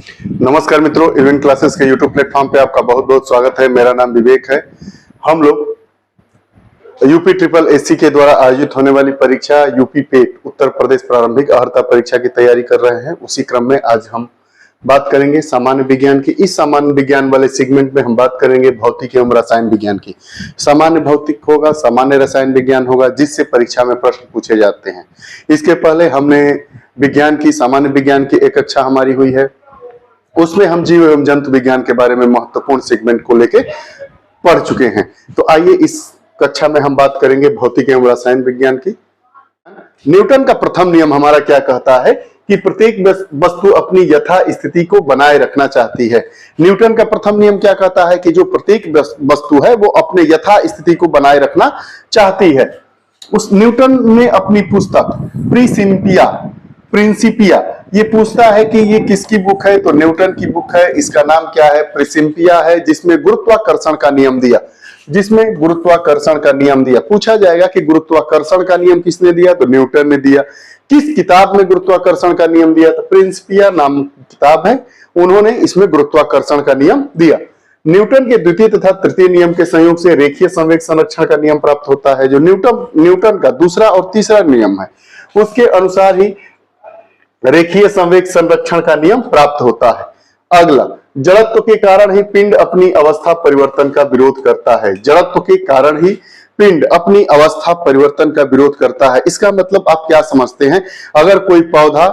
नमस्कार मित्रों, event classes के यूट्यूब प्लेटफॉर्म पे आपका बहुत बहुत स्वागत है। मेरा नाम विवेक है। हम लोग यूपी ट्रिपल एससी के द्वारा आयोजित होने वाली परीक्षा यूपी पेट उत्तर प्रदेश प्रारंभिक अर्हता परीक्षा की तैयारी कर रहे हैं। उसी क्रम में आज हम बात करेंगे सामान्य विज्ञान की। इस सामान्य विज्ञान वाले सेगमेंट में हम बात करेंगे भौतिक एवं रसायन विज्ञान की। सामान्य भौतिक होगा, सामान्य रसायन विज्ञान होगा, जिससे परीक्षा में प्रश्न पूछे जाते हैं। इसके पहले हमने विज्ञान की, सामान्य विज्ञान की एक कक्षा हमारी हुई है, उसमें हम जीव एवं जंतु विज्ञान के बारे में महत्वपूर्ण सेगमेंट को लेके पढ़ चुके हैं। तो आइए इस कक्षा में हम बात करेंगे भौतिक एवं रसायन विज्ञान की। न्यूटन का प्रथम नियम हमारा क्या कहता है कि प्रत्येक वस्तु अपनी यथा स्थिति को बनाए रखना चाहती है। न्यूटन का प्रथम नियम क्या कहता है कि जो प्रत्येक वस्तु है वो अपने यथा स्थिति को बनाए रखना चाहती है। उस न्यूटन ने अपनी पुस्तक प्रिंसिपिया ये पूछता है कि ये किसकी बुक है, तो न्यूटन की बुक है। इसका नाम क्या है? प्रिंसिपिया है, जिसमें गुरुत्वाकर्षण का नियम दिया। पूछा जाएगा कि गुरुत्वाकर्षण का नियम किसने दिया, तो न्यूटन ने दिया। किस किताब में गुरुत्वाकर्षण का नियम दिया, तो प्रिंसिपिया नाम किताब है, उन्होंने इसमें गुरुत्वाकर्षण का नियम दिया। न्यूटन के द्वितीय तथा तृतीय नियम के संयोग से रेखीय संवेग संरक्षण का नियम प्राप्त होता है। जो न्यूटन का दूसरा और तीसरा नियम है, उसके अनुसार ही रेखीय संवेग संरक्षण का नियम प्राप्त होता है। अगला, जड़त्व के कारण ही पिंड अपनी अवस्था परिवर्तन का विरोध करता है। जड़त्व के कारण ही पिंड अपनी अवस्था परिवर्तन का विरोध करता है। इसका मतलब आप क्या समझते हैं? अगर कोई पौधा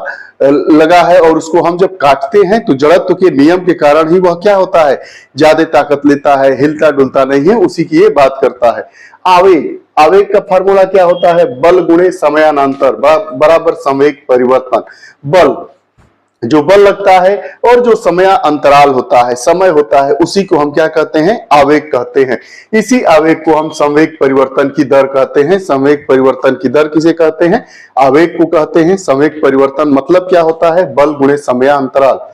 लगा है और उसको हम जब काटते हैं तो जड़त्व के नियम के कारण ही वह क्या होता है, ज्यादा ताकत लेता है, हिलता डुलता नहीं है। उसी की ये बात करता है। आवेग का फार्मूला क्या होता है? बल गुणे समयानांतर बराबर संवेग परिवर्तन। बल, जो बल लगता है और जो समय अंतराल होता है, समय होता है, उसी को हम क्या कहते हैं? आवेग कहते हैं। इसी आवेग को हम संवेग परिवर्तन की दर कहते हैं। संवेग परिवर्तन की दर किसे कहते हैं? आवेग को कहते हैं। संवेग परिवर्तन मतलब क्या होता है? बल गुणे समय अंतराल।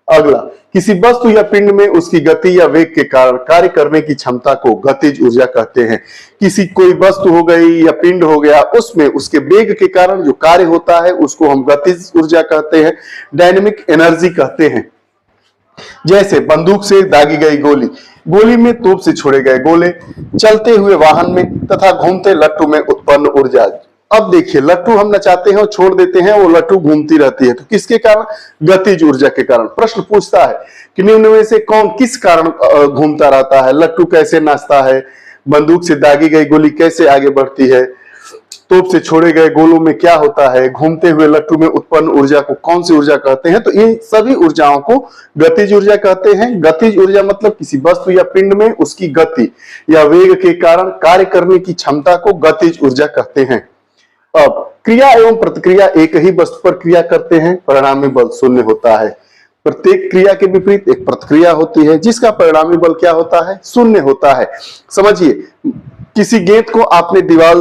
अगला, किसी वस्तु या पिंड में उसकी गति या वेग के कारण कार्य करने की क्षमता को गतिज ऊर्जा कहते हैं। किसी कोई वस्तु हो गई या पिंड हो गया, उसमें उसके वेग के कारण जो कार्य होता है उसको हम गतिज ऊर्जा कहते हैं, डायनेमिक एनर्जी कहते हैं। जैसे बंदूक से दागी गई गोली में तोप से छोड़े गए गोले, चलते हुए वाहन में तथा घूमते लट्टू में उत्पन्न ऊर्जा। अब देखिए, लट्टू हम नचाते हैं और छोड़ देते हैं, वो लट्टू घूमती रहती है, तो किसके कारण? गतिज ऊर्जा के कारण। प्रश्न पूछता है कि निम्न में से कौन किस कारण घूमता रहता है? लट्टू कैसे नाचता है? बंदूक से दागी गई गोली कैसे आगे बढ़ती है? तोप से छोड़े गए गोलों में क्या होता है? घूमते हुए लट्टू में उत्पन्न ऊर्जा को कौन सी ऊर्जा कहते हैं? तो इन सभी ऊर्जाओं को गतिज ऊर्जा कहते हैं। गतिज ऊर्जा मतलब किसी वस्तु या पिंड में उसकी गति या वेग के कारण कार्य करने की क्षमता को गतिज ऊर्जा कहते हैं। अब क्रिया एवं प्रतिक्रिया एक ही वस्तु पर क्रिया करते हैं, परिणामी बल शून्य होता है। प्रत्येक क्रिया के विपरीत एक प्रतिक्रिया होती है जिसका परिणामी बल क्या होता है? शून्य होता है। समझिए, किसी गेंद को आपने दीवार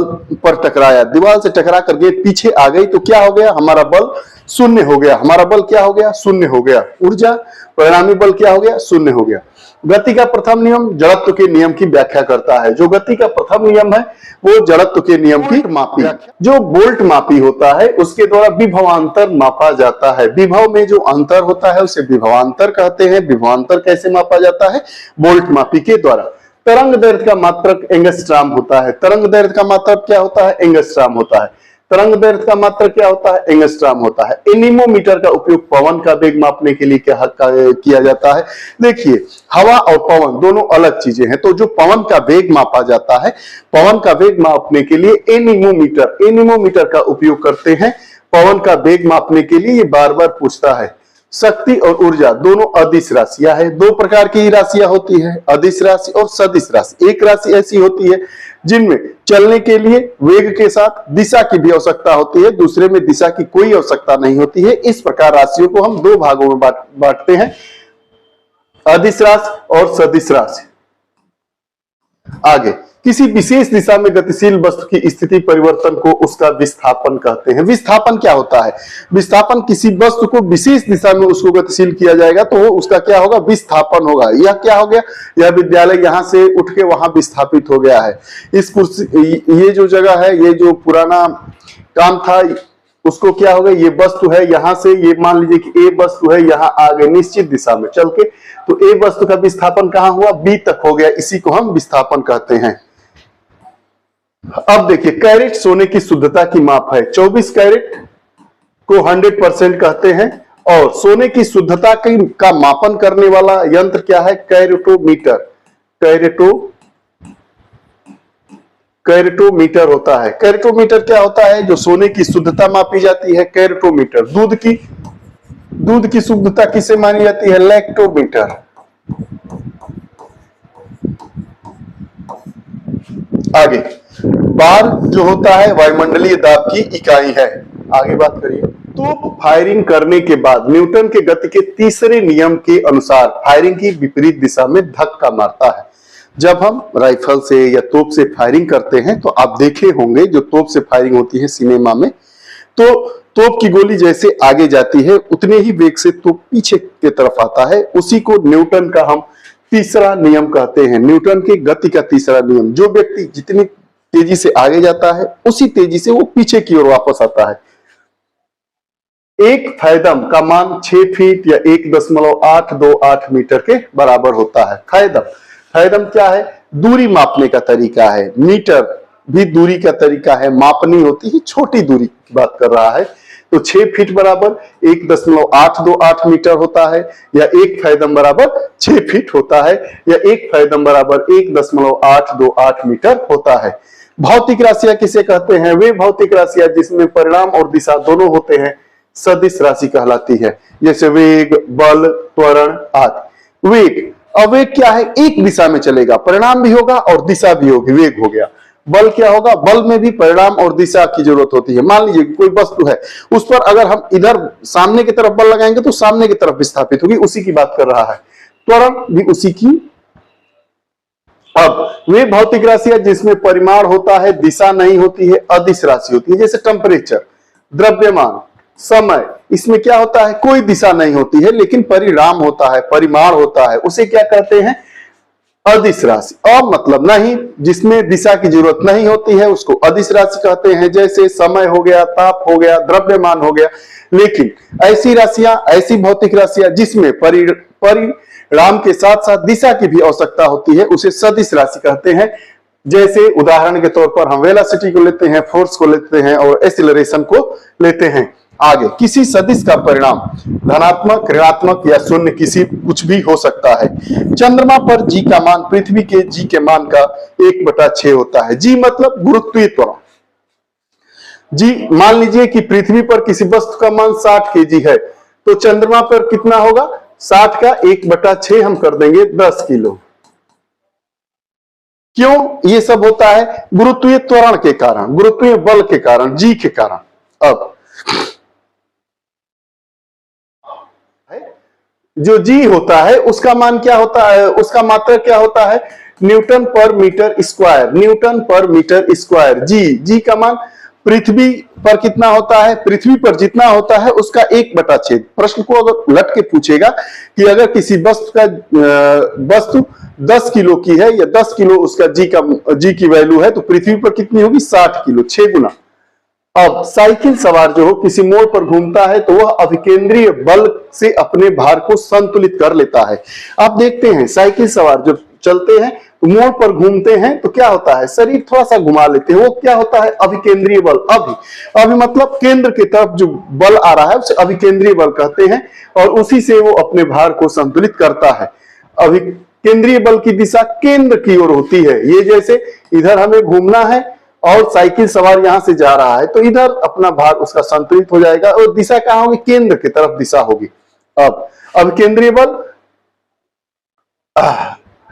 पर टकराया, दीवार से टकरा कर गेंद पीछे आ गई, तो क्या हो गया? हमारा बल शून्य हो गया। हमारा बल क्या हो गया? शून्य हो गया। ऊर्जा, परिणामी बल क्या हो गया? शून्य हो गया। गति का प्रथम नियम जड़त्व के नियम की व्याख्या करता है। जो गति का प्रथम नियम है वो जड़त्व के नियम की मापी, जो बोल्ट मापी होता है, उसके द्वारा विभवांतर मापा जाता है। विभव में जो अंतर होता है उसे विभवांतर कहते हैं। विभवांतर कैसे मापा जाता है? बोल्ट मापी के द्वारा। तरंग दैर्घ्य का मात्रक एंगस्ट्रॉम होता है। तरंग दैर्घ्य का मात्रक क्या होता है? एंगस्ट्रॉम होता है। तरंग दैर्घ्य का मात्रक क्या होता है? एंगस्ट्रॉम होता है। एनीमोमीटर का उपयोग पवन का वेग मापने के लिए किया जाता है। देखिए, हवा और पवन दोनों अलग चीजें हैं। तो जो पवन का वेग मापा जाता है, पवन का वेग मापने के लिए एनीमोमीटर का उपयोग करते हैं। पवन का वेग मापने के लिए ये बार बार पूछता है। शक्ति और ऊर्जा दोनों अदिश राशियां है। दो प्रकार की राशियां होती है, अदिश राशि और सदिश राशि। एक राशि ऐसी होती है जिनमें चलने के लिए वेग के साथ दिशा की भी आवश्यकता होती है, दूसरे में दिशा की कोई आवश्यकता नहीं होती है। इस प्रकार राशियों को हम दो भागों में बांटते हैं, अदिश राशि और सदिश राशि। आगे, किसी विशेष दिशा में गतिशील वस्तु की स्थिति परिवर्तन को उसका विस्थापन कहते हैं। विस्थापन क्या होता है? विस्थापन, किसी वस्तु को विशेष दिशा में उसको गतिशील किया जाएगा तो वो उसका क्या होगा? विस्थापन होगा। यह क्या हो गया? यह विद्यालय यहां से उठ के वहां विस्थापित हो गया है। इस कुर्सी, ये जो जगह है, ये जो पुराना काम था उसको क्या होगा, ये वस्तु है यहां से, ये मान लीजिए कि ए वस्तु है, यहां आ गए निश्चित दिशा में चल के, तो ए वस्तु का विस्थापन कहां हुआ, बी तक हो गया, इसी को हम विस्थापन कहते हैं। अब देखिए, कैरेट सोने की शुद्धता की माप है। 24 कैरेट को 100% कहते हैं, और सोने की शुद्धता का मापन करने वाला यंत्र क्या है, कैरेटोमीटर। कैरेटोमीटर होता है। कैरेटोमीटर क्या होता है, जो सोने की शुद्धता मापी जाती है, कैरेटोमीटर। दूध की शुद्धता किसे मानी जाती है, लैक्टोमीटर। आगे, बार जो होता है वायुमंडलीय दाब की इकाई है। आगे बात करिए। तो फायरिंग करने के बाद न्यूटन के गति के तीसरे नियम के अनुसार फायरिंग की विपरीत दिशा में धक्का मारता है। जब हम राइफल से या तोप से फायरिंग करते हैं, तो आप देखे होंगे जो तोप से फायरिंग होती है सिनेमा में, तो तोप की गोली जैसे आगे जाती है उतने ही वेग से तोप पीछे की तरफ आता है। उसी को न्यूटन का हम तीसरा नियम कहते हैं, न्यूटन के गति का तीसरा नियम। जो व्यक्ति जितनी तेजी से आगे जाता है, उसी तेजी से वो पीछे की ओर वापस आता है। एक फायदम का मान 6 फीट या 1.828 मीटर के बराबर होता है। फायदम क्या है, दूरी मापने का तरीका है। मीटर भी दूरी का तरीका है, मापनी होती है, छोटी दूरी की बात कर रहा है। तो 6 फीट बराबर 1.828 मीटर होता है, या एक फायदम बराबर 6 फीट होता है, या एक फायदम बराबर 1.828 मीटर होता है। भौतिक राशियां किसे कहते हैं, वे भौतिक राशियां जिसमें परिमाण और दिशा दोनों होते हैं, सदिश राशि कहलाती है। जैसे वेग, बल, त्वरण आदि। वेग, अवेग क्या है, एक दिशा में चलेगा, परिणाम भी होगा और दिशा भी होगी, वेग हो गया। बल क्या होगा, बल में भी परिणाम और दिशा की जरूरत होती है। मान लीजिए कोई वस्तु है, उस पर अगर हम इधर सामने की तरफ बल लगाएंगे तो सामने की तरफ विस्थापित होगी, उसी की बात कर रहा है। त्वरण भी उसी की। अब वे भौतिक राशियां जिसमें परिमाण होता है, दिशा नहीं होती है, अदिश राशि होती है। जैसे टेम्परेचर, द्रव्यमान, समय, इसमें क्या होता है, कोई दिशा नहीं होती है, लेकिन परिणाम होता है, परिमाण होता है, उसे क्या कहते हैं, अदिश राशि। अब मतलब नहीं, जिसमें दिशा की जरूरत नहीं होती है उसको अदिश राशि कहते हैं। जैसे समय हो गया, ताप हो गया, द्रव्यमान हो गया। लेकिन ऐसी राशियां, ऐसी भौतिक राशियां जिसमें परिणाम के साथ साथ दिशा की भी आवश्यकता होती है, उसे सदिश राशि कहते हैं। जैसे उदाहरण के तौर पर हम वेलोसिटी को लेते हैं, फोर्स को लेते हैं और एक्सीलरेशन को लेते हैं। आगे, किसी सदिश का परिणाम धनात्मक, ऋणात्मक या शून्य किसी कुछ भी हो सकता है। चंद्रमा पर जी का मान पृथ्वी के जी के मान का 1/6 होता है। जी मतलब गुरुत्वीय त्वरण। जी, मान लीजिए कि पृथ्वी पर किसी वस्तु का मान 60 kg है, तो चंद्रमा पर कितना होगा, 60 का 1/6 हम कर देंगे 10 किलो। क्यों ये सब होता है, गुरुत्वीय त्वरण के कारण, गुरुत्वीय बल के कारण, जी के कारण। अब जो जी होता है उसका मान क्या होता है, उसका मात्रक क्या होता है, न्यूटन पर मीटर स्क्वायर। न्यूटन पर मीटर स्क्वायर। जी का मान पृथ्वी पर कितना होता है, पृथ्वी पर जितना होता है उसका 1/6। प्रश्न को अगर उलट के पूछेगा कि अगर किसी वस्तु 10 किलो की है या 10 किलो उसका जी की वैल्यू है, तो पृथ्वी पर कितनी होगी, 60 किलो, 6 गुना। अब साइकिल सवार जो हो किसी मोड़ पर घूमता है, तो वह अभिकेंद्रीय बल से अपने भार को संतुलित कर लेता है। आप देखते हैं साइकिल सवार जब चलते हैं, मोड़ पर घूमते हैं, तो क्या होता है, शरीर थोड़ा सा घुमा लेते हैं, वो क्या होता है, अभिकेंद्रीय बल। अभी मतलब केंद्र की तरफ जो बल आ रहा है उसे अभिकेंद्रीय बल कहते हैं, और उसी से वो अपने भार को संतुलित करता है। अभिकेंद्रीय बल की दिशा केंद्र की ओर होती है। ये जैसे इधर हमें घूमना है और साइकिल सवार यहां से जा रहा है, तो इधर अपना भार उसका संतुलित हो जाएगा, और दिशा कहां होगी, केंद्र की तरफ दिशा होगी। अब केंद्रीय बल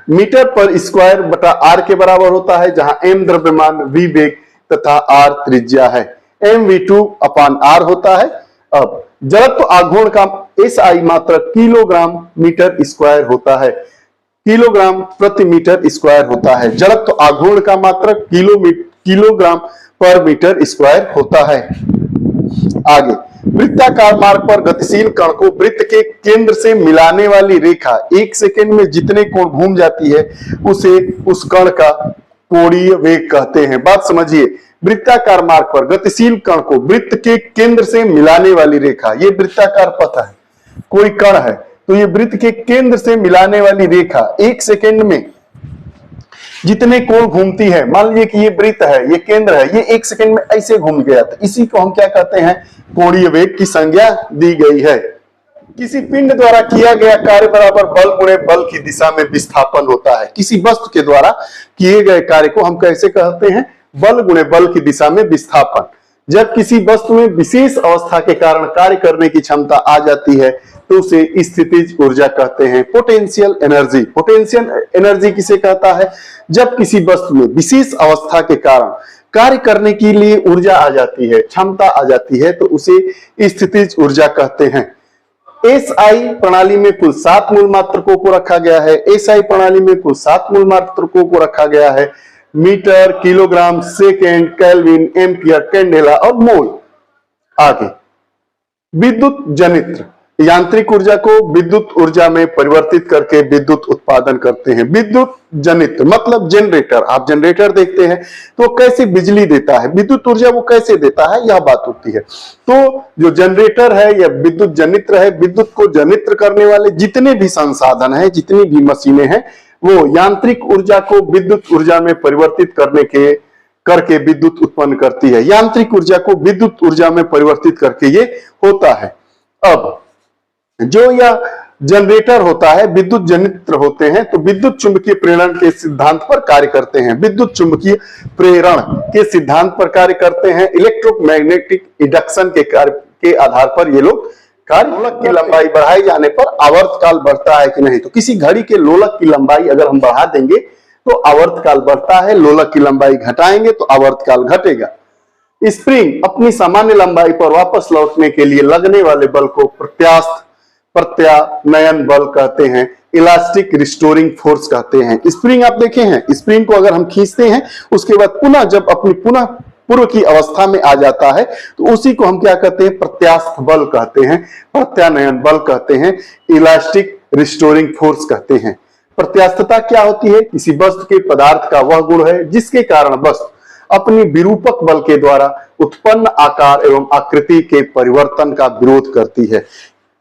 मीटर पर स्क्वायर बटा आर के बराबर होता है, जहां एम द्रव्यमान, वी वेग तथा आर त्रिज्या है। mv2/r होता है। अब जड़त्व आघूर्ण का SI मात्रक किलोग्राम मीटर स्क्वायर होता है, किलोग्राम प्रति मीटर स्क्वायर होता है। जड़त्व आघूर्ण का मात्रक किलोग्राम पर मीटर स्क्वायर होता है। आगे, वृत्ताकार मार्ग पर गतिशील कण को वृत्त के केंद्र से मिलाने वाली रेखा 1 सेकंड में जितने कोण घूम जाती है, उसे उस कण का कोणीय वेग कहते हैं। बात समझिए, वृत्ताकार मार्ग पर गतिशील कण को वृत्त के केंद्र से मिलाने वाली रेखा, ये वृत्ताकार पथ है, कोई कण है तो ये वृत्त के केंद्र से मिलाने वाली रेखा 1 सेकेंड में जितने कोण घूमती है, मान लीजिए कि ये वृत्त है, ये केंद्र है, ये 1 सेकेंड में ऐसे घूम गया, तो इसी को हम क्या कहते हैं, कोणीय वेग की संज्ञा दी गई है। किसी पिंड द्वारा किया गया कार्य बराबर बल गुणे बल की दिशा में विस्थापन होता है। किसी वस्तु के द्वारा किए गए कार्य को हम कैसे कहते हैं, बल गुणे बल की दिशा में विस्थापन। जब किसी वस्तु में विशेष अवस्था के कारण कार्य करने की क्षमता आ जाती है तो उसे स्थितिज ऊर्जा कहते हैं। पोटेंशियल एनर्जी, पोटेंशियल एनर्जी किसे कहता है, जब किसी वस्तु में विशेष अवस्था के कारण कार्य करने के लिए ऊर्जा आ जाती है, क्षमता आ जाती है, तो उसे स्थितिज ऊर्जा कहते हैं। एसआई प्रणाली में कुल 7 मूल मात्रकों को रखा गया है। एसआई प्रणाली में कुल 7 मूल मात्रकों को रखा गया है, metre, kilogram, second, kelvin, ampere, candela और मोल। आगे विद्युत जनित्र यांत्रिक ऊर्जा को विद्युत ऊर्जा में परिवर्तित करके विद्युत उत्पादन करते हैं। विद्युत जनित्र मतलब जनरेटर, आप जनरेटर देखते हैं तो कैसे बिजली देता है, विद्युत ऊर्जा वो कैसे देता है, यह बात होती है। तो जो जनरेटर है या विद्युत जनित्र है, विद्युत को जनित्र करने वाले जितने भी संसाधन है, जितनी भी मशीनें हैं, वो यांत्रिक ऊर्जा को विद्युत ऊर्जा में परिवर्तित करके विद्युत उत्पन्न करती है। यांत्रिक ऊर्जा को विद्युत ऊर्जा में परिवर्तित करके ये होता है। अब जो यह जनरेटर होता है, विद्युत जनित्र होते हैं, तो विद्युत चुंबकीय प्रेरण के सिद्धांत पर कार्य करते हैं। विद्युत चुंबकीय प्रेरण के सिद्धांत पर कार्य करते हैं। इलेक्ट्रोमैग्नेटिक इंडक्शन के कार्य के आधार पर ये लोग कार्य। लोलक की लंबाई बढ़ाए जाने पर आवर्तकाल बढ़ता है कि नहीं, तो किसी घड़ी के लोलक की लंबाई अगर हम बढ़ा देंगे तो आवर्तकाल बढ़ता है, लोलक की लंबाई घटाएंगे तो आवर्तकाल घटेगा। स्प्रिंग अपनी सामान्य लंबाई पर वापस लौटने के लिए लगने वाले बल को प्रत्यानयन बल कहते हैं, इलास्टिक रिस्टोरिंग फोर्स कहते हैं। स्प्रिंग आप देखे हैं, स्प्रिंग को अगर हम खींचते हैं उसके बाद पुनः जब अपनी पुनः पूर्व की अवस्था में आ जाता है तो उसी को हम क्या कहते हैं, प्रत्यास्थ बल कहते हैं, प्रत्यानयन बल कहते हैं, इलास्टिक रिस्टोरिंग फोर्स कहते हैं। प्रत्यास्थता क्या होती है, किसी वस्तु के पदार्थ का वह गुण है जिसके कारण वस्तु अपनी विरूपक बल के द्वारा उत्पन्न आकार एवं आकृति के परिवर्तन का विरोध करती है।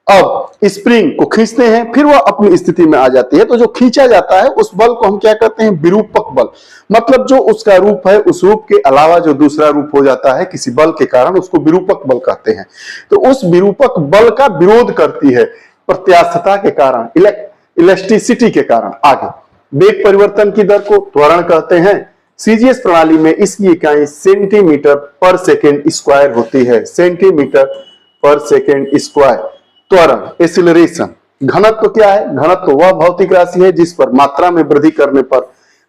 अब स्प्रिंग को खींचते हैं, फिर वह अपनी स्थिति में आ जाती है, तो जो खींचा जाता है उस बल को हम क्या कहते हैं, विरूपक बल। मतलब जो उसका रूप है, उस रूप के अलावा जो दूसरा रूप हो जाता है किसी बल के कारण, उसको विरूपक बल कहते हैं। तो उस विरूपक बल का विरोध करती है प्रत्यास्थता के कारण, इलास्टिसिटी के कारण। आगे वेग परिवर्तन की दर को त्वरण कहते हैं। सीजीएस प्रणाली में इसकी इकाई सेंटीमीटर पर सेकेंड स्क्वायर होती है, सेंटीमीटर पर सेकेंड स्क्वायर। त्वरण एक्सीलरेशन। घनत्व क्या है, घनत्व वह भौतिक राशि है जिस पर मात्रा में वृद्धि करने पर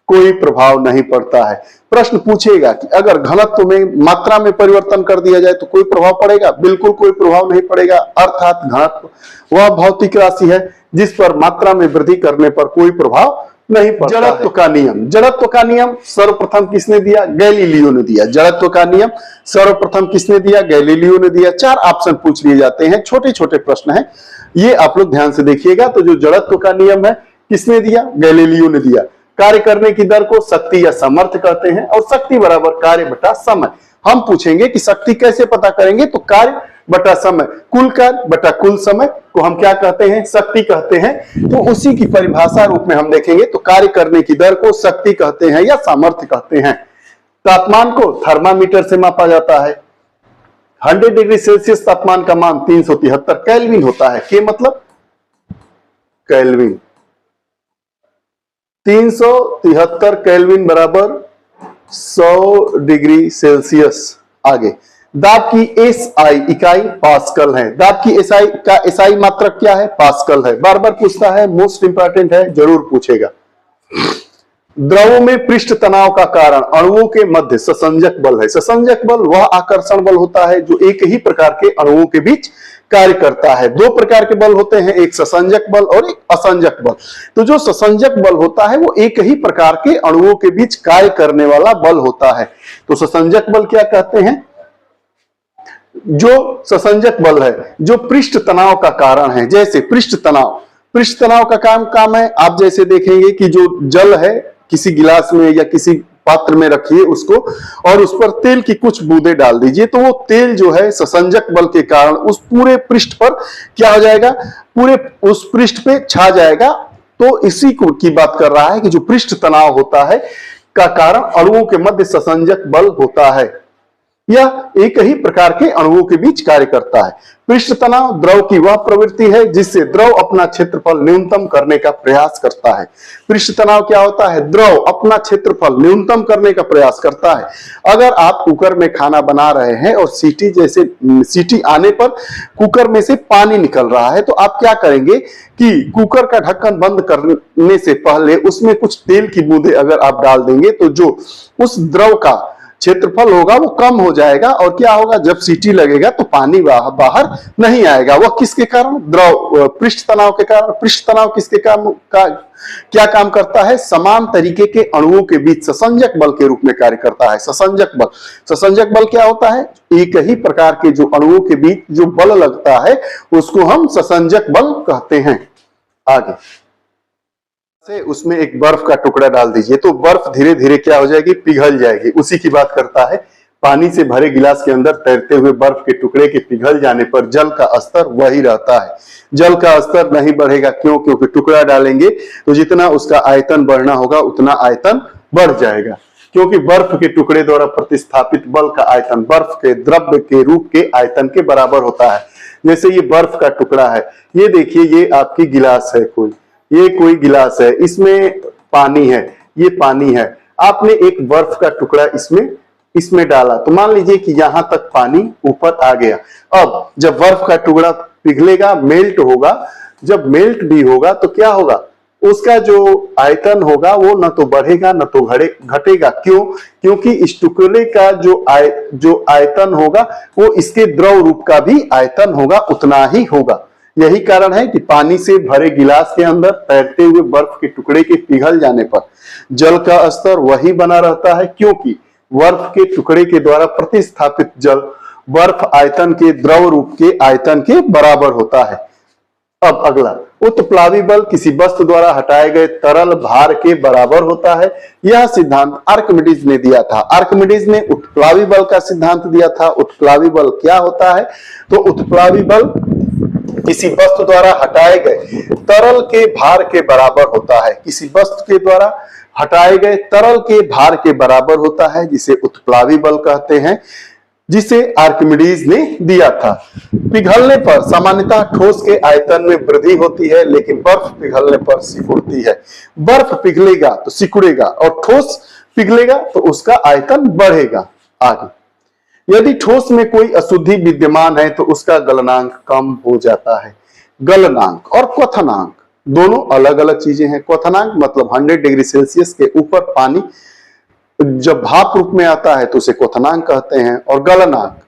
कोई प्रभाव नहीं पड़ता है। प्रश्न पूछेगा कि अगर घनत्व में मात्रा में परिवर्तन कर दिया जाए तो कोई प्रभाव पड़ेगा, बिल्कुल कोई प्रभाव नहीं पड़ेगा। अर्थात घनत्व वह भौतिक राशि है जिस पर मात्रा में वृद्धि करने पर कोई प्रभाव नहीं पड़ता। जड़त्व का नियम, जड़त्व का नियम सर्वप्रथम किसने दिया, गैलीलियो ने दिया। जड़त्व का नियम सर्वप्रथम किसने दिया, गैलीलियो ने दिया। 4 ऑप्शन पूछ लिए जाते हैं, छोटे छोटे प्रश्न हैं, ये आप लोग ध्यान से देखिएगा। तो जो जड़त्व का नियम है किसने दिया, गैलीलियो ने दिया। कार्य करने की दर को शक्ति या सामर्थ्य कहते हैं, और शक्ति बराबर कार्य बटा समय। हम पूछेंगे कि शक्ति कैसे पता करेंगे, तो कार्य बटा समय, कुल कार्य बटा कुल समय को हम क्या कहते हैं, शक्ति कहते हैं। तो उसी की परिभाषा रूप में हम देखेंगे तो कार्य करने की दर को शक्ति कहते हैं या सामर्थ्य कहते हैं। तापमान को थर्मामीटर से मापा जाता है। 100 डिग्री सेल्सियस तापमान का मान 373 केल्विन होता है। के मतलब केल्विन, 373 केल्विन बराबर 100 डिग्री सेल्सियस। आगे दाब की एसआई इकाई पास्कल है। दाब की एसआई का एसआई मात्रक क्या है, पास्कल है। बार बार पूछता है, मोस्ट इंपॉर्टेंट है, जरूर पूछेगा। द्रवों में पृष्ठ तनाव का कारण अणुओं के मध्य ससंजक बल है। ससंजक बल वह आकर्षण बल होता है जो एक ही प्रकार के अणुओं के बीच कार्य करता है। 2 प्रकार के बल होते हैं, एक ससंजक बल और एक असंजक बल। तो जो ससंजक बल होता है वो एक ही प्रकार के अणुओं के बीच कार्य करने वाला बल होता है। तो ससंजक बल क्या कहते हैं, जो ससंजक बल है जो पृष्ठ तनाव का कारण है। जैसे पृष्ठ तनाव का काम है। आप जैसे देखेंगे कि जो जल है किसी गिलास में या किसी पात्र में रखिए उसको, और उस पर तेल की कुछ बूंदे डाल दीजिए। तो वो तेल जो है ससंजक बल के कारण उस पूरे पृष्ठ पर क्या हो जाएगा, पूरे उस पृष्ठ पे छा जाएगा। तो इसी को की बात कर रहा है कि जो पृष्ठ तनाव होता है का कारण अणुओं के मध्य ससंजक बल होता है। यह एक ही प्रकार के अणुओं के बीच कार्य करता है। पृष्ठ तनाव द्रव की वह प्रवृत्ति है जिससे द्रव अपना क्षेत्रफल न्यूनतम करने का प्रयास करता है। पृष्ठ तनाव क्या होता है, द्रव अपना क्षेत्रफल न्यूनतम करने का प्रयास करता है। अगर आप कुकर में खाना बना रहे हैं और सीटी आने पर कुकर में से पानी निकल रहा है, तो आप क्या करेंगे कि कुकर का ढक्कन बंद करने से पहले उसमें कुछ तेल की बूंदे अगर आप डाल देंगे तो जो उस द्रव का क्षेत्रफल होगा वो कम हो जाएगा, और क्या होगा, जब सीटी लगेगा तो पानी बाहर नहीं आएगा। वह किसके कारण, द्रव पृष्ठ तनाव के कारण। पृष्ठ तनाव किसके कारण क्या काम करता है, समान तरीके के अणुओं के बीच ससंजक बल के रूप में कार्य करता है। ससंजक बल क्या होता है, एक ही प्रकार के जो अणुओं के बीच जो बल लगता है उसको हम ससंजक बल कहते हैं। आगे से उसमें एक बर्फ का टुकड़ा डाल दीजिए तो बर्फ धीरे धीरे क्या हो जाएगी, पिघल जाएगी। उसी की बात करता है। पानी से भरे गिलास के अंदर तैरते हुए बर्फ के टुकड़े के पिघल जाने पर जल का स्तर वही रहता है। जल का स्तर नहीं बढ़ेगा, क्यों, क्योंकि टुकड़ा डालेंगे तो जितना उसका आयतन बढ़ना होगा उतना आयतन बढ़ जाएगा, क्योंकि बर्फ के टुकड़े द्वारा प्रतिस्थापित बल का आयतन बर्फ के द्रव्य के रूप के आयतन के बराबर होता है। जैसे ये बर्फ का टुकड़ा है, ये देखिए, ये आपकी गिलास है, ये कोई गिलास है, इसमें पानी है, ये पानी है। आपने एक बर्फ का टुकड़ा इसमें डाला तो मान लीजिए कि यहां तक पानी ऊपर आ गया। अब जब बर्फ का टुकड़ा पिघलेगा, मेल्ट होगा, जब मेल्ट भी होगा तो क्या होगा, उसका जो आयतन होगा वो न तो बढ़ेगा न तो घटेगा। क्यों, क्योंकि इस टुकड़े का जो आयतन होगा वो इसके द्रव रूप का भी आयतन होगा, उतना ही होगा। यही कारण है कि पानी से भरे गिलास के अंदर तैरते हुए बर्फ के टुकड़े के पिघल जाने पर जल का स्तर वही बना रहता है, क्योंकि बर्फ के टुकड़े के द्वारा प्रतिस्थापित जल बर्फ आयतन के द्रव रूप के आयतन के बराबर होता है। अब अगला, उत्प्लावी बल किसी वस्तु द्वारा हटाए गए तरल भार के बराबर होता है। यह सिद्धांत आर्किमिडीज ने दिया था। आर्किमिडीज ने उत्प्लावी बल का सिद्धांत दिया था। उत्प्लावी बल क्या होता है, तो उत्प्लावी बल किसी वस्तु द्वारा हटाए गए तरल के भार के बराबर होता है। किसी वस्तु के द्वारा हटाए गए तरल के भार के बराबर होता है, जिसे उत्प्लावी बल कहते हैं, जिसे आर्किमिडीज ने दिया था। पिघलने पर सामान्यतः ठोस के आयतन में वृद्धि होती है, लेकिन बर्फ पिघलने पर सिकुड़ती है। बर्फ पिघलेगा तो सिकुड़ेगा और ठोस पिघलेगा तो उसका आयतन बढ़ेगा। आगे, यदि ठोस में कोई अशुद्धि विद्यमान है तो उसका गलनांक कम हो जाता है। गलनांक और क्वथनांक दोनों अलग अलग चीजें हैं। क्वथनांक मतलब 100 डिग्री सेल्सियस के ऊपर पानी जब भाप रूप में आता है तो उसे क्वथनांक कहते हैं, और गलनांक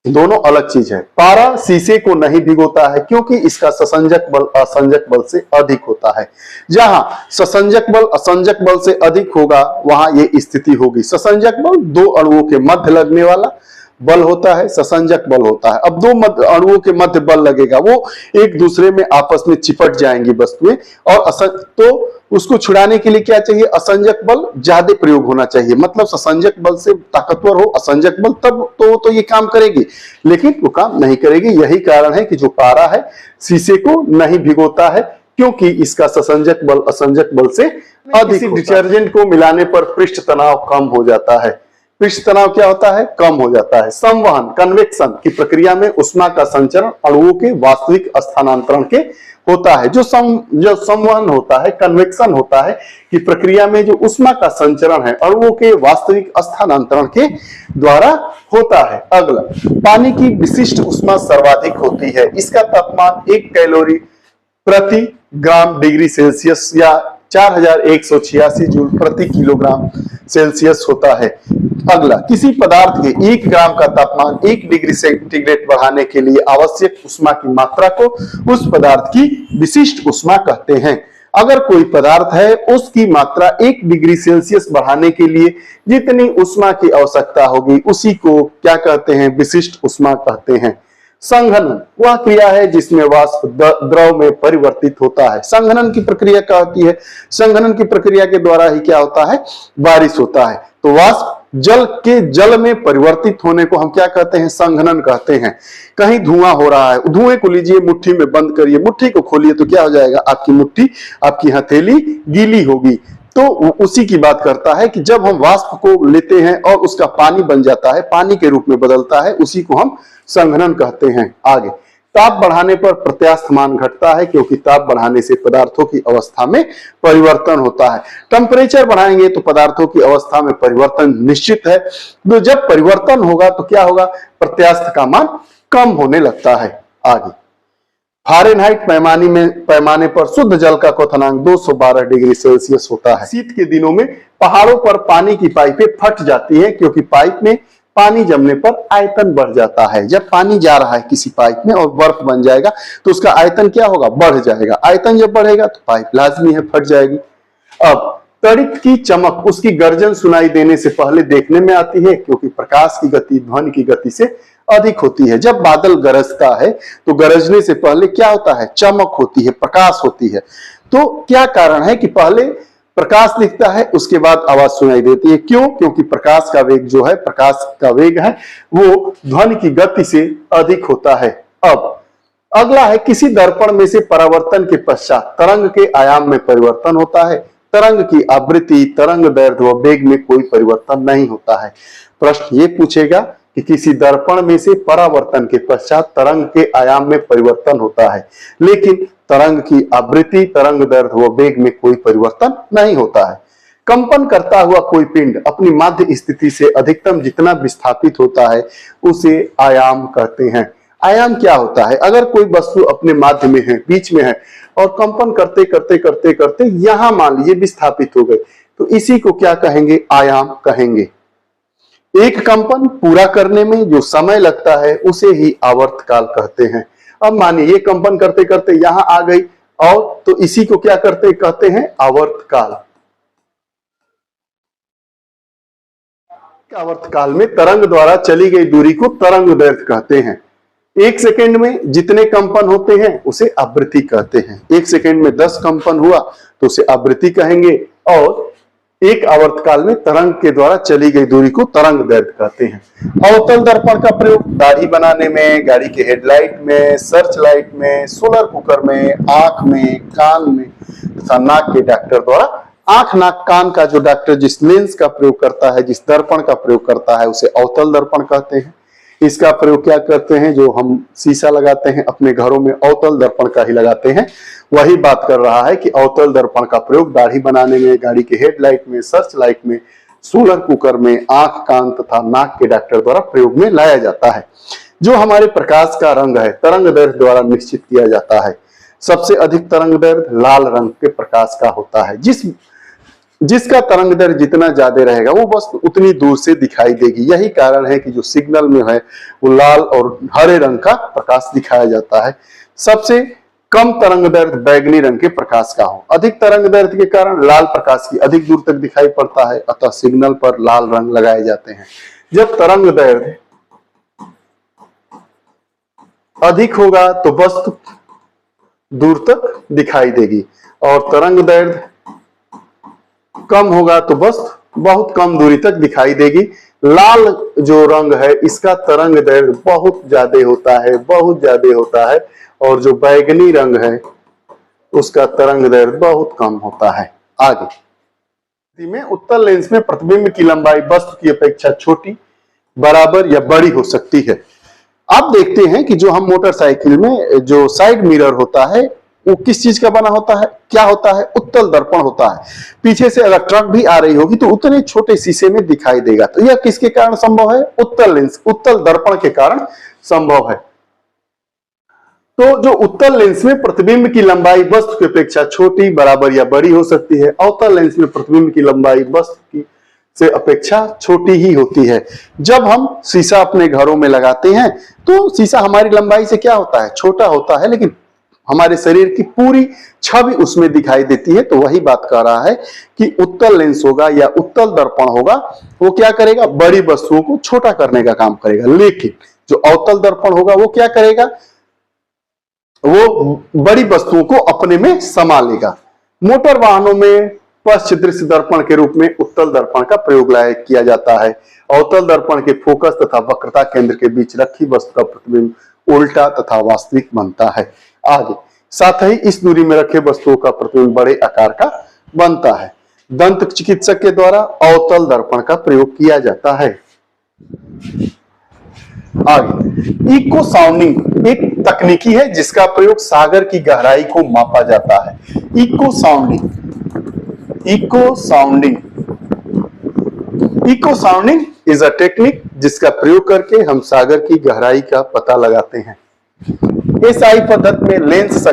दोनों अलग चीज है। पारा शीशे को नहीं भिगोता है क्योंकि इसका ससंजक बल असंजक बल से अधिक होता है। जहां ससंजक बल असंजक बल से अधिक होगा वहां ये स्थिति होगी। ससंजक बल दो अणुओं के मध्य लगने वाला बल होता है, ससंजक बल होता है। अब दो अणुओं के मध्य बल लगेगा, वो एक दूसरे में आपस में चिपट जाएंगी वस्तुएं, और तो उसको छुड़ाने के लिए क्या चाहिए, असंजक बल ज्यादा प्रयोग होना चाहिए। मतलब ससंजक बल से ताकतवर हो असंजक बल, तब तो ये काम करेगी, लेकिन वो काम नहीं करेगी। यही कारण है कि जो पारा है शीशे को नहीं भिगोता है, क्योंकि इसका ससंजक बल असंजक बल से अधिक। डिटर्जेंट को मिलाने पर पृष्ठ तनाव कम हो जाता है। पृष्ठ तनाव क्या होता है, कम हो जाता है। संवहन कन्वेक्शन की प्रक्रिया में उष्मा का संचरण अणुओं के वास्तविक स्थानांतरण के होता है। जो संवहन होता है, कन्वेक्शन होता है कि प्रक्रिया में जो उष्मा का संचरण है अणुओं के वास्तविक स्थानांतरण के द्वारा होता है। अगला, पानी की विशिष्ट उष्मा सर्वाधिक होती है। इसका तापमान 1 कैलोरी प्रति ग्राम डिग्री सेल्सियस या 4186 जूल प्रति किलोग्राम सेल्सियस होता है। अगला, किसी पदार्थ के 1 ग्राम का तापमान 1 डिग्री सेंटीग्रेड बढ़ाने के लिए आवश्यक उष्मा की मात्रा को उस पदार्थ की विशिष्ट उष्मा कहते हैं। अगर कोई पदार्थ है, उसकी मात्रा 1 डिग्री सेल्सियस बढ़ाने के लिए जितनी उष्मा की आवश्यकता होगी उसी को क्या कहते हैं, विशिष्ट उष्मा कहते हैं। संघनन वह क्रिया है जिसमें वाष्प द्रव में परिवर्तित होता है। संघनन की प्रक्रिया क्या होती है? संघनन की प्रक्रिया के द्वारा ही क्या होता है? बारिश होता है। तो वाष्प जल के जल में परिवर्तित होने को हम क्या कहते हैं? संघनन कहते हैं। कहीं धुआं हो रहा है, धुएं को लीजिए, मुट्ठी में बंद करिए, मुट्ठी को खोलिए तो क्या हो जाएगा? आपकी मुट्ठी, आपकी हथेली गीली होगी। तो उसी की बात करता है कि जब हम वाष्प को लेते हैं और उसका पानी बन जाता है, पानी के रूप में बदलता है, उसी को हम संघनन कहते हैं। आगे, ताप बढ़ाने पर प्रत्यास्थ मान घटता है क्योंकि ताप बढ़ाने से पदार्थों की अवस्था में परिवर्तन होता है। टेम्परेचर बढ़ाएंगे तो पदार्थों की अवस्था में परिवर्तन निश्चित है। तो जब परिवर्तन होगा तो क्या होगा? प्रत्यास्थ का मान कम होने लगता है। आगे, फारेनहाइट पैमाने पर शुद्ध जल का क्वथनांक 212 डिग्री सेल्सियस होता है। शीत के दिनों में पहाड़ों पर पानी की पाइपें फट जाती हैं क्योंकि पाइप में पानी जमने पर आयतन बढ़ जाता है। जब पानी जा रहा है किसी पाइप में और बर्फ बन जाएगा तो उसका आयतन क्या होगा? बढ़ जाएगा। आयतन जब बढ़ेगा तो पाइप लाजमी है फट जाएगी। अब तड़ित की चमक उसकी गर्जन सुनाई देने से पहले देखने में आती है क्योंकि प्रकाश की गति ध्वनि की गति से अधिक होती है। जब बादल गरजता है तो गरजने से पहले क्या होता है? चमक होती है, प्रकाश होती है। तो क्या कारण है कि पहले प्रकाश दिखता है, उसके बाद आवाज सुनाई देती है? क्यों? क्योंकि प्रकाश का वेग जो है, प्रकाश का वेग है वो ध्वनि की गति से अधिक होता है। अब अगला है, किसी दर्पण में से परावर्तन के पश्चात तरंग के आयाम में परिवर्तन होता है। तरंग की आवृत्ति, तरंग दैर्ध्य व वेग में कोई परिवर्तन नहीं होता है। प्रश्न ये पूछेगा कि किसी दर्पण में से परावर्तन के पश्चात तरंग के आयाम में परिवर्तन होता है, लेकिन तरंग की आवृत्ति, तरंग दैर्ध्य व वेग में कोई परिवर्तन नहीं होता है। कंपन करता हुआ कोई पिंड अपनी माध्य स्थिति से अधिकतम जितना विस्थापित होता है उसे आयाम कहते हैं। आयाम क्या होता है? अगर कोई वस्तु अपने माध्य में है, बीच में है और कंपन करते करते करते करते यहां मान लीजिए विस्थापित हो गए, तो इसी को क्या कहेंगे? आयाम कहेंगे। एक कंपन पूरा करने में जो समय लगता है उसे ही आवर्तकाल कहते हैं। अब मानिए ये कंपन करते करते यहां आ गई और तो इसी को क्या कहते हैं? आवर्तकाल। आवर्तकाल में तरंग द्वारा चली गई दूरी को तरंग दैर्ध्य कहते हैं। 1 सेकेंड में जितने कंपन होते हैं उसे आवृत्ति कहते हैं। 1 सेकेंड में 10 कंपन हुआ तो उसे आवृत्ति कहेंगे और एक आवर्तकाल में तरंग के द्वारा चली गई दूरी को तरंग दैर्ध्य कहते हैं। अवतल दर्पण का प्रयोग दाढ़ी बनाने में, गाड़ी के हेडलाइट में, सर्च लाइट में, सोलर कुकर में, आंख में, कान में तथा नाक के डॉक्टर द्वारा, आंख नाक कान का जो डॉक्टर जिस लेंस का प्रयोग करता है, जिस दर्पण का प्रयोग करता है उसे अवतल दर्पण कहते हैं। इसका प्रयोग क्या करते हैं? जो हम शीशा लगाते हैं अपने घरों में अवतल दर्पण का ही लगाते हैं। वही बात कर रहा है कि अवतल दर्पण का प्रयोग दाढ़ी बनाने में, गाड़ी के हेडलाइट में, सर्च लाइट में, सोलर कुकर में, आंख कान तथा नाक के डॉक्टर द्वारा प्रयोग में लाया जाता है। जो हमारे प्रकाश का रंग है तरंग दैर्ध्य द्वारा निश्चित किया जाता है। सबसे अधिक तरंग दैर्ध्य लाल रंग के प्रकाश का होता है। जिसका तरंग दैर्ध्य जितना ज्यादा रहेगा वो बस उतनी दूर से दिखाई देगी। यही कारण है कि जो सिग्नल में है वो लाल और हरे रंग का प्रकाश दिखाया जाता है। सबसे कम तरंग दैर्ध्य बैगनी रंग के प्रकाश का हो। अधिक तरंग दैर्ध्य के कारण लाल प्रकाश की अधिक दूर तक दिखाई पड़ता है, अतः सिग्नल पर लाल रंग लगाए जाते हैं। जब तरंग दैर्ध्य अधिक होगा तो वस्तु दूर तक दिखाई देगी और तरंग दैर्ध्य कम होगा तो वस्तु बहुत कम दूरी तक दिखाई देगी। लाल जो रंग है इसका तरंग दैर्ध्य बहुत ज्यादा होता है, बहुत ज्यादा होता है, और जो बैगनी रंग है उसका तरंग दैर्ध्य बहुत कम होता है। आगे में उत्तल लेंस में प्रतिबिंब की लंबाई वस्तु की अपेक्षा छोटी, बराबर या बड़ी हो सकती है। आप देखते हैं कि जो हम मोटरसाइकिल में जो साइड मिरर होता है वो किस चीज का बना होता है? क्या होता है? उत्तल दर्पण होता है। पीछे से अगर ट्रक भी आ रही होगी तो उतने छोटे शीशे में दिखाई देगा। तो यह किसके कारण संभव है? उत्तल लेंस, उत्तल दर्पण के कारण संभव है। तो जो उत्तल लेंस में प्रतिबिंब की लंबाई वस्तु की अपेक्षा छोटी, बराबर या बड़ी हो सकती है। अवतल लेंस में प्रतिबिंब की लंबाई वस्तु की से अपेक्षा छोटी ही होती है। जब हम शीशा अपने घरों में लगाते हैं तो शीशा हमारी लंबाई से क्या होता है? छोटा होता है, लेकिन हमारे शरीर की पूरी छवि उसमें दिखाई देती है। तो वही बात कर रहा है कि उत्तल लेंस होगा या उत्तल दर्पण होगा वो क्या करेगा? बड़ी वस्तुओं को छोटा करने का काम करेगा। लेकिन जो अवतल दर्पण होगा वो क्या करेगा, वो बड़ी वस्तुओं को अपने में समा लेगा। मोटर वाहनों में पश्च दृश्य दर्पण के रूप में उत्तल दर्पण का प्रयोग किया जाता है। अवतल दर्पण के फोकस तथा वक्रता केंद्र के बीच रखी वस्तु का प्रतिबिंब उल्टा तथा वास्तविक बनता है। आगे, साथ ही इस दूरी में रखे वस्तुओं का प्रतिबिंब बड़े आकार का बनता है। दंत चिकित्सक के द्वारा अवतल दर्पण का प्रयोग किया जाता है। आगे, इको साउंडिंग एक तकनीकी है जिसका प्रयोग सागर की गहराई को मापा जाता है। Echo sounding is a technique जिसका प्रयोग करके हम सागर की गहराई का पता लगाते हैं। एसआई पद्धति में लेंस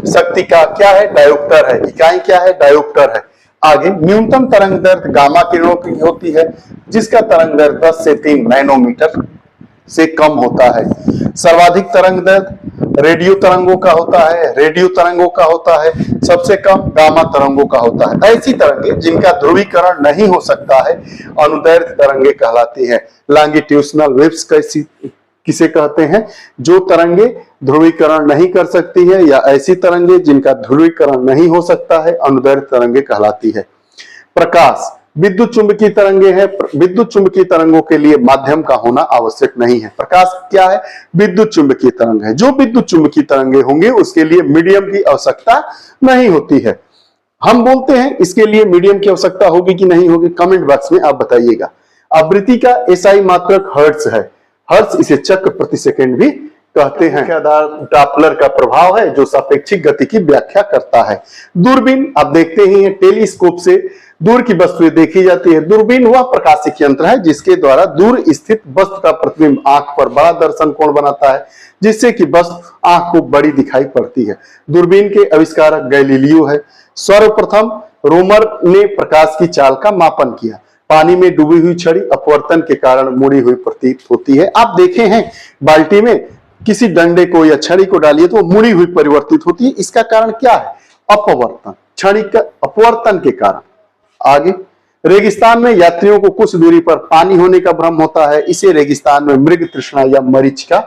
शक्ति का क्या है, डायोप्टर है। इकाई क्या है, डायोप्टर है। आगे, न्यूनतम तरंग दैर्घ्य गामा किरणों की होती है जिसका तरंग दैर्घ्य 10 से 3 नैनोमीटर से कम होता है। सर्वाधिक तरंग दैर्घ्य रेडियो तरंगों का होता है। सबसे कम गामा तरंगों का होता है। ऐसी तरंगे जिनका ध्रुवीकरण नहीं हो सकता है अनुदैर्घ्य तरंगे कहलाती है। लॉन्गिट्यूडनल वेव्स किसे कहते हैं, जो तरंगे ध्रुवीकरण नहीं कर सकती है या ऐसी तरंगे जिनका ध्रुवीकरण नहीं हो सकता है अनुदैर्घ्य तरंगे कहलाती है। प्रकाश विद्युत चुंबकीय तरंगे हैं। विद्युत चुंबकीय तरंगों के लिए माध्यम का होना आवश्यक नहीं है। प्रकाश क्या है, विद्युत चुंबकीय तरंग है। जो विद्युत चुंबकीय तरंगे होंगे उसके लिए मीडियम की आवश्यकता नहीं होती है। हम बोलते हैं इसके लिए मीडियम की आवश्यकता होगी कि नहीं होगी, कमेंट बॉक्स में आप बताइएगा। आवृत्ति का एसआई मात्रक हर्ट्ज है। हर्ट्ज इसे चक्र प्रति सेकंड भी कहते हैं। डॉपलर का प्रभाव है जो सापेक्षिक गति की व्याख्या करता है। दूरबीन आप देखते ही हैं, टेलीस्कोप से दूर की वस्तुएं देखी जाती है। दूरबीन वह प्रकाशिक यंत्र है जिसके द्वारा दूर स्थित वस्तु का प्रतिबिंब आंख पर बड़ा दर्शन कोण बनाता है जिससे कि वस्तु आंख को बड़ी दिखाई पड़ती है। दूरबीन के आविष्कारक गैलीलियो है। सर्वप्रथम रोमर ने प्रकाश की चाल का मापन किया। पानी में डूबी हुई छड़ी अपवर्तन के कारण मुड़ी हुई प्रतीत होती है। आप देखे हैं बाल्टी में किसी डंडे को या छड़ी को डालिए तो मुड़ी हुई परिवर्तित होती है। इसका कारण क्या है, अपवर्तन, छड़ी का अपवर्तन के कारण। आगे, रेगिस्तान में यात्रियों को कुछ दूरी पर पानी होने का भ्रम होता है। इसे रेगिस्तान में मृग तृष्णा या मरीचिका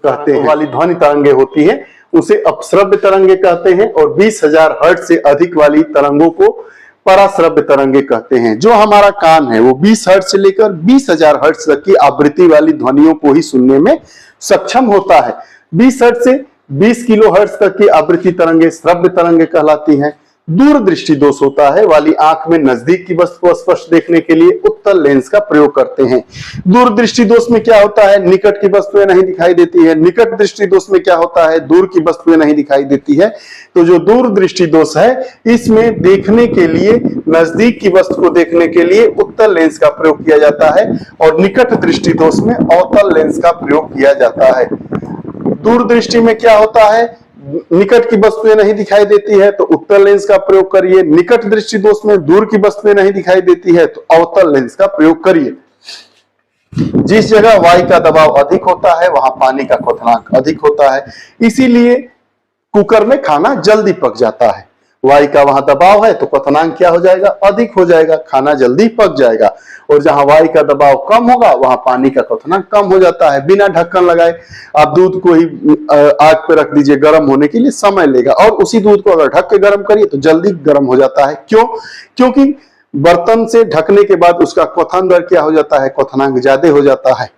कहते हैं। वाली ध्वनि तरंगे होती है उसे अपश्रव्य तरंगे कहते हैं और 20,000 हर्ट्ज से अधिक वाली तरंगों को पराश्रव्य तरंगे कहते हैं। जो हमारा कान है वो 20 हर्ट्ज से लेकर 20,000 हर्ट्ज तक की आवृत्ति वाली ध्वनियों को ही सुनने में सक्षम होता है। 20 हर्ट्ज से 20 किलो हर्ट्ज तक की आवृत्ति तरंगे श्रव्य तरंगे कहलाती हैं। दूरदृष्टि दोष होता है वाली आंख में नजदीक की वस्तु को स्पष्ट देखने के लिए उत्तल लेंस का प्रयोग करते हैं। दूरदृष्टि दोष में क्या होता है, निकट की वस्तुएं नहीं दिखाई देती है। निकट दृष्टि दोष में क्या होता है, दूर की वस्तुएं नहीं दिखाई देती है। तो जो दूरदृष्टि दोष है इसमें देखने के लिए, नजदीक की वस्तु को देखने के लिए उत्तल लेंस का प्रयोग किया जाता है और निकट दृष्टि दोष में अवतल लेंस का प्रयोग किया जाता है। दूरदृष्टि में क्या होता है, निकट की वस्तुएं नहीं दिखाई देती है तो उत्तल लेंस का प्रयोग करिए। निकट दृष्टि दोष में दूर की वस्तुएं नहीं दिखाई देती है तो अवतल लेंस का प्रयोग करिए। जिस जगह वायु का दबाव अधिक होता है वहां पानी का क्वथनांक अधिक होता है, इसीलिए कुकर में खाना जल्दी पक जाता है। वायु का वहां दबाव है तो क्वथनांक क्या हो जाएगा, अधिक हो जाएगा, खाना जल्दी पक जाएगा। और जहां वायु का दबाव कम होगा वहां पानी का क्वथनांक कम हो जाता है। बिना ढक्कन लगाए आप दूध को ही आग पे रख दीजिए, गर्म होने के लिए समय लेगा और उसी दूध को अगर ढक के गर्म करिए तो जल्दी गर्म हो जाता है। क्यों, क्योंकि बर्तन से ढकने के बाद उसका क्वथन दर क्या हो जाता है, क्वथनांक ज्यादा हो जाता है।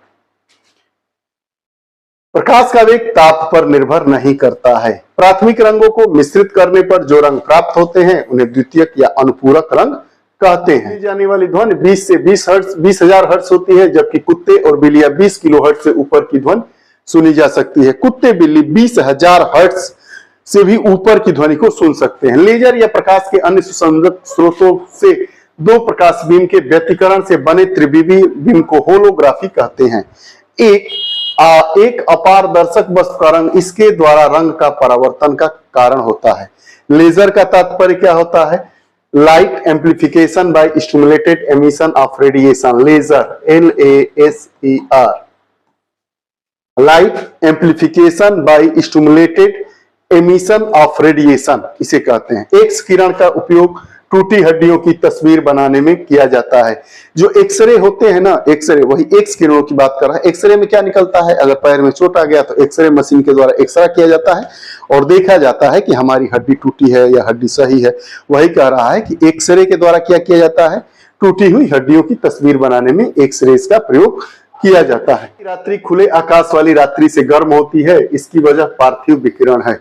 प्रकाश का वेग ताप पर निर्भर नहीं करता है। प्राथमिक रंगों को मिश्रित करने पर जो रंग प्राप्त होते हैं उन्हें द्वितीयक या अनुपूरक रंग कहते हैं। जाने वाली ध्वनि 20 से 20,000 हर्ट्ज होती है, जबकि कुत्ते और बिल्लियां 20 किलो हर्ट्ज से ऊपर की ध्वनि सुनी जा सकती है। कुत्ते बिल्ली 20,000 हर्ट्ज से भी ऊपर की ध्वनि को सुन सकते हैं। लेजर या प्रकाश के अन्य सुसंगत स्रोतों से दो प्रकाश बीम के व्यतिकरण से बने त्रिविमीय बीम को होलोग्राफी कहते हैं। एक अपारदर्शक वस्तु का रंग इसके द्वारा रंग का परावर्तन का कारण होता है। लेजर का तात्पर्य क्या होता है, light amplification by stimulated emission of radiation. Laser LASER, light amplification by stimulated emission of radiation इसे कहते हैं। एक्स किरण का उपयोग टूटी हड्डियों की तस्वीर बनाने में किया जाता है। जो एक्सरे होते हैं ना, एक्सरे, वही एक्स किरणों की बात कर रहा है। एक्सरे में क्या निकलता है, अगर पैर में चोट आ गया तो एक्सरे मशीन के द्वारा एक्सरा किया जाता है और देखा जाता है कि हमारी हड्डी टूटी है या हड्डी सही है। वही कह रहा है कि एक्सरे के द्वारा क्या किया जाता है, टूटी हुई हड्डियों की तस्वीर बनाने में एक्सरे का प्रयोग किया जाता है। रात्रि खुले आकाश वाली रात्रि से गर्म होती है, इसकी वजह पार्थिव विकिरण है।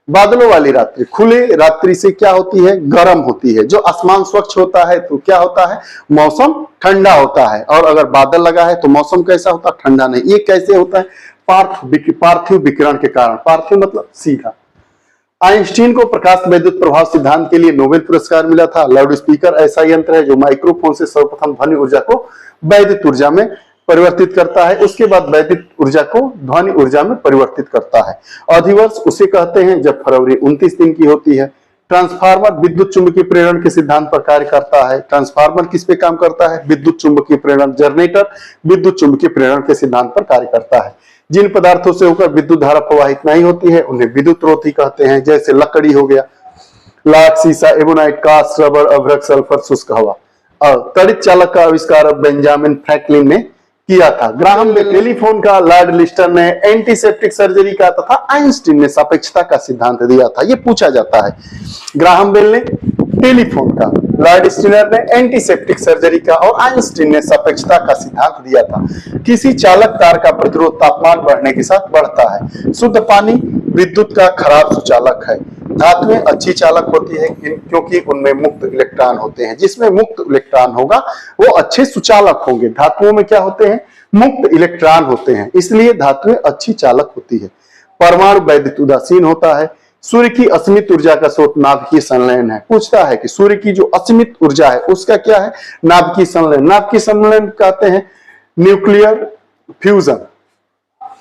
बादलों वाली रात्रि, खुले रात्रि से क्या होती है, गर्म होती है। जो आसमान स्वच्छ होता है तो क्या होता है, मौसम ठंडा होता है, और अगर बादल लगा है तो मौसम कैसा होता है, ठंडा नहीं। ये कैसे होता है, पार्थिव विकिरण के कारण। पार्थिव मतलब सीधा। आइंस्टीन को प्रकाश वैद्युत प्रभाव सिद्धांत के लिए नोबेल पुरस्कार मिला था। लाउड स्पीकर ऐसा यंत्र है जो माइक्रोफोन से सर्वप्रथम ध्वनि ऊर्जा को वैद्युत ऊर्जा में परिवर्तित करता है, उसके बाद वैद्युत ऊर्जा को ध्वनि ऊर्जा में परिवर्तित करता है। अधिवर्ष उसे कहते हैं जब फरवरी 29 दिन की होती है। ट्रांसफार्मर विद्युत चुंबकीय प्रेरण के सिद्धांत पर कार्य करता है। ट्रांसफार्मर किस पे काम करता है, विद्युत चुंबकीय प्रेरण। जनरेटर विद्युत चुंबकीय प्रेरण के सिद्धांत पर कार्य करता है। जिन पदार्थों से होकर विद्युत धारा प्रवाहित नहीं होती है उन्हें विद्युत रोधी कहते हैं, जैसे लकड़ी हो गया, लाख, शीशा, एबोनाइट, कांच, रबर, अभ्रक, सल्फर, शुष्क हवा। और तड़ित चालक का आविष्कार बेंजामिन फ्रैंकलिन ने किया था। ग्राहम बेल टेलीफोन का, लॉर्ड लिस्टर ने एंटीसेप्टिक सर्जरी का, तथा आइंस्टीन ने सापेक्षता का सिद्धांत दिया था। ये पूछा जाता है। ग्राहम बेल ने टेलीफोन का, लॉर्ड स्टीनर ने एंटीसेप्टिक सर्जरी का और आइंस्टीन ने सापेक्षता का सिद्धांत दिया था। किसी चालक तार का प्रतिरोध तापमान बढ़ने के साथ बढ़ता है। शुद्ध पानी विद्युत का खराब सुचालक है। धातुएं अच्छी चालक होती है क्योंकि उनमें मुक्त इलेक्ट्रॉन होते हैं। जिसमें मुक्त इलेक्ट्रॉन होगा वो अच्छे सुचालक होंगे। धातुओं में क्या होते हैं, मुक्त इलेक्ट्रॉन होते हैं, इसलिए धातुएं अच्छी चालक होती है। परमाणु वैद्युत उदासीन होता है। सूर्य की असीमित ऊर्जा का स्रोत नाभिकीय संलयन है। पूछता है कि सूर्य की जो असीमित ऊर्जा है उसका क्या है, नाभिकीय संलयन। नाभिकीय संलयन कहते हैं न्यूक्लियर फ्यूजन।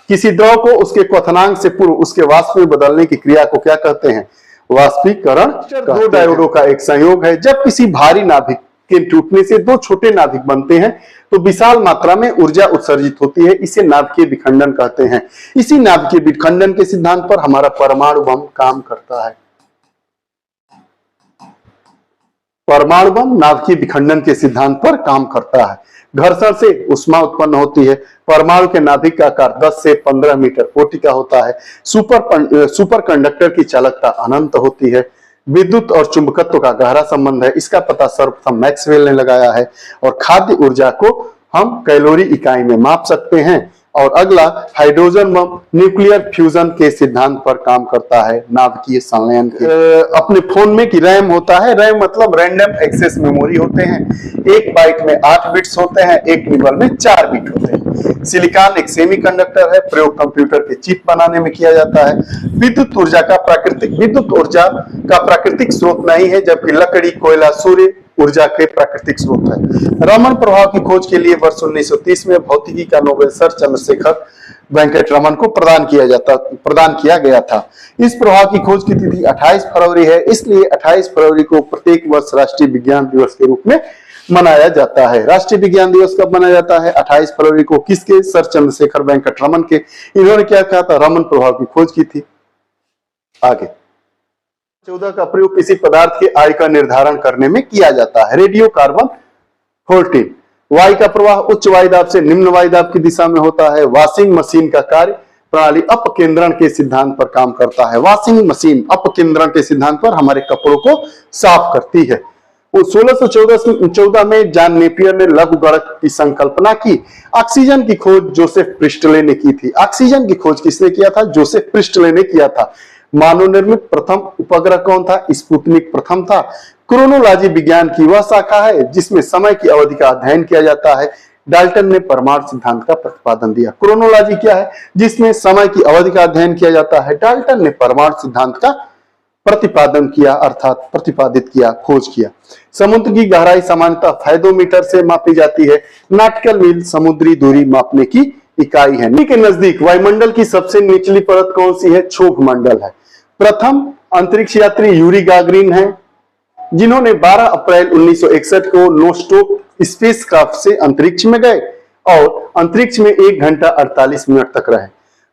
किसी द्रव को उसके क्वथनांक से पूर्व उसके वाष्प में बदलने की क्रिया को क्या कहते हैं, वाष्पीकरण। दो डायोडों का एक संयोग है। जब किसी भारी नाभिक के टूटने से दो छोटे नाभिक बनते हैं तो विशाल मात्रा में ऊर्जा उत्सर्जित होती है। इसे नाभिकीय विखंडन कहते हैं। इसी नाभिकीय विखंडन के सिद्धांत पर हमारा परमाणु बम काम करता है। परमाणु बम नाभिकीय विखंडन के सिद्धांत पर काम करता है। घर्षण से ऊष्मा उत्पन्न होती है। परमाणु के नाभिक का आकार 10 से 15 मीटर कोटि का होता है। सुपर कंडक्टर की चालकता अनंत होती है। विद्युत और चुंबकत्व का गहरा संबंध है। इसका पता सर्वप्रथम मैक्सवेल ने लगाया है। और खाद्य ऊर्जा को हम कैलोरी इकाई में माप सकते हैं। और अगला हाइड्रोजन बम न्यूक्लियर फ्यूजन के सिद्धांत पर काम करता है, नाभिकीय संलयन के। अपने फोन में की रैम होता है। रैम मतलब रैंडम एक्सेस मेमोरी होते हैं। एक बाइट में 8 बिट्स होते हैं, एक निबल में 4 बिट होते हैं। सिलिकॉन एक सेमीकंडक्टर है। प्रयोग कंप्यूटर के चिप बनाने में किया जाता है। विद्युत ऊर्जा का प्राकृतिक स्रोत नहीं है, जबकि लकड़ी, कोयला, सूर्य ऊर्जा के प्राकृतिक स्रोत है। रमन प्रभाव की खोज के लिए वर्ष 1930 में भौतिकी का नोबेल सर चंद्रशेखर वेंकट रमन को प्रदान किया गया था। इस प्रभाव की खोज की तिथि 28 फरवरी है, इसलिए 28 फरवरी को प्रत्येक वर्ष राष्ट्रीय विज्ञान दिवस के रूप में मनाया जाता है। राष्ट्रीय विज्ञान दिवस कब मनाया जाता है, 28 फरवरी को। किसके, सर चंद्रशेखर वेंकट रमन के। इन्होंने क्या कहा था, रमन प्रभाव की खोज की थी। आगे 14 का प्रयोग किसी पदार्थ के आय का निर्धारण करने में किया जाता है। Radio carbon 14। वायु का प्रवाह उच्च वायुदाब से निम्न वायुदाब की दिशा में होता है। वॉशिंग मशीन का कार्य प्रणाली अपकेंद्रण के सिद्धांत पर काम करता है। वॉशिंग मशीन अपकेंद्रण के सिद्धांत पर हमारे कपड़ों को साफ करती है। 1614 में जॉन नेपियर ने लघु गणक की संकल्पना की। ऑक्सीजन की खोज जोसेफ प्रिस्टले ने की थी। ऑक्सीजन की खोज किसने किया था, जोसेफ प्रिस्टले ने किया था। मानव निर्मित प्रथम उपग्रह कौन था, स्पुतनिक प्रथम था। क्रोनोलॉजी विज्ञान की वह शाखा है जिसमें समय की अवधि का अध्ययन किया जाता है। डाल्टन ने परमाणु सिद्धांत का प्रतिपादन दिया। क्रोनोलॉजी क्या है, जिसमें समय की अवधि का अध्ययन किया जाता है। डाल्टन ने परमाणु सिद्धांत का प्रतिपादन किया, अर्थात प्रतिपादित किया, खोज किया। समुद्र की गहराई सामान्यतः फेथोमीटर से मापी जाती है। नॉटिकल मील समुद्री दूरी मापने की इकाई है। नी के नजदीक वायुमंडल की सबसे निचली परत कौन सी है, क्षोभ मंडल है। प्रथम अंतरिक्ष यात्री यूरी गागरिन हैं, जिन्होंने 12 अप्रैल 1961 को नोस्टोक स्पेसक्राफ्ट से अंतरिक्ष में गए और अंतरिक्ष में 1 घंटा 48 मिनट तक रहे।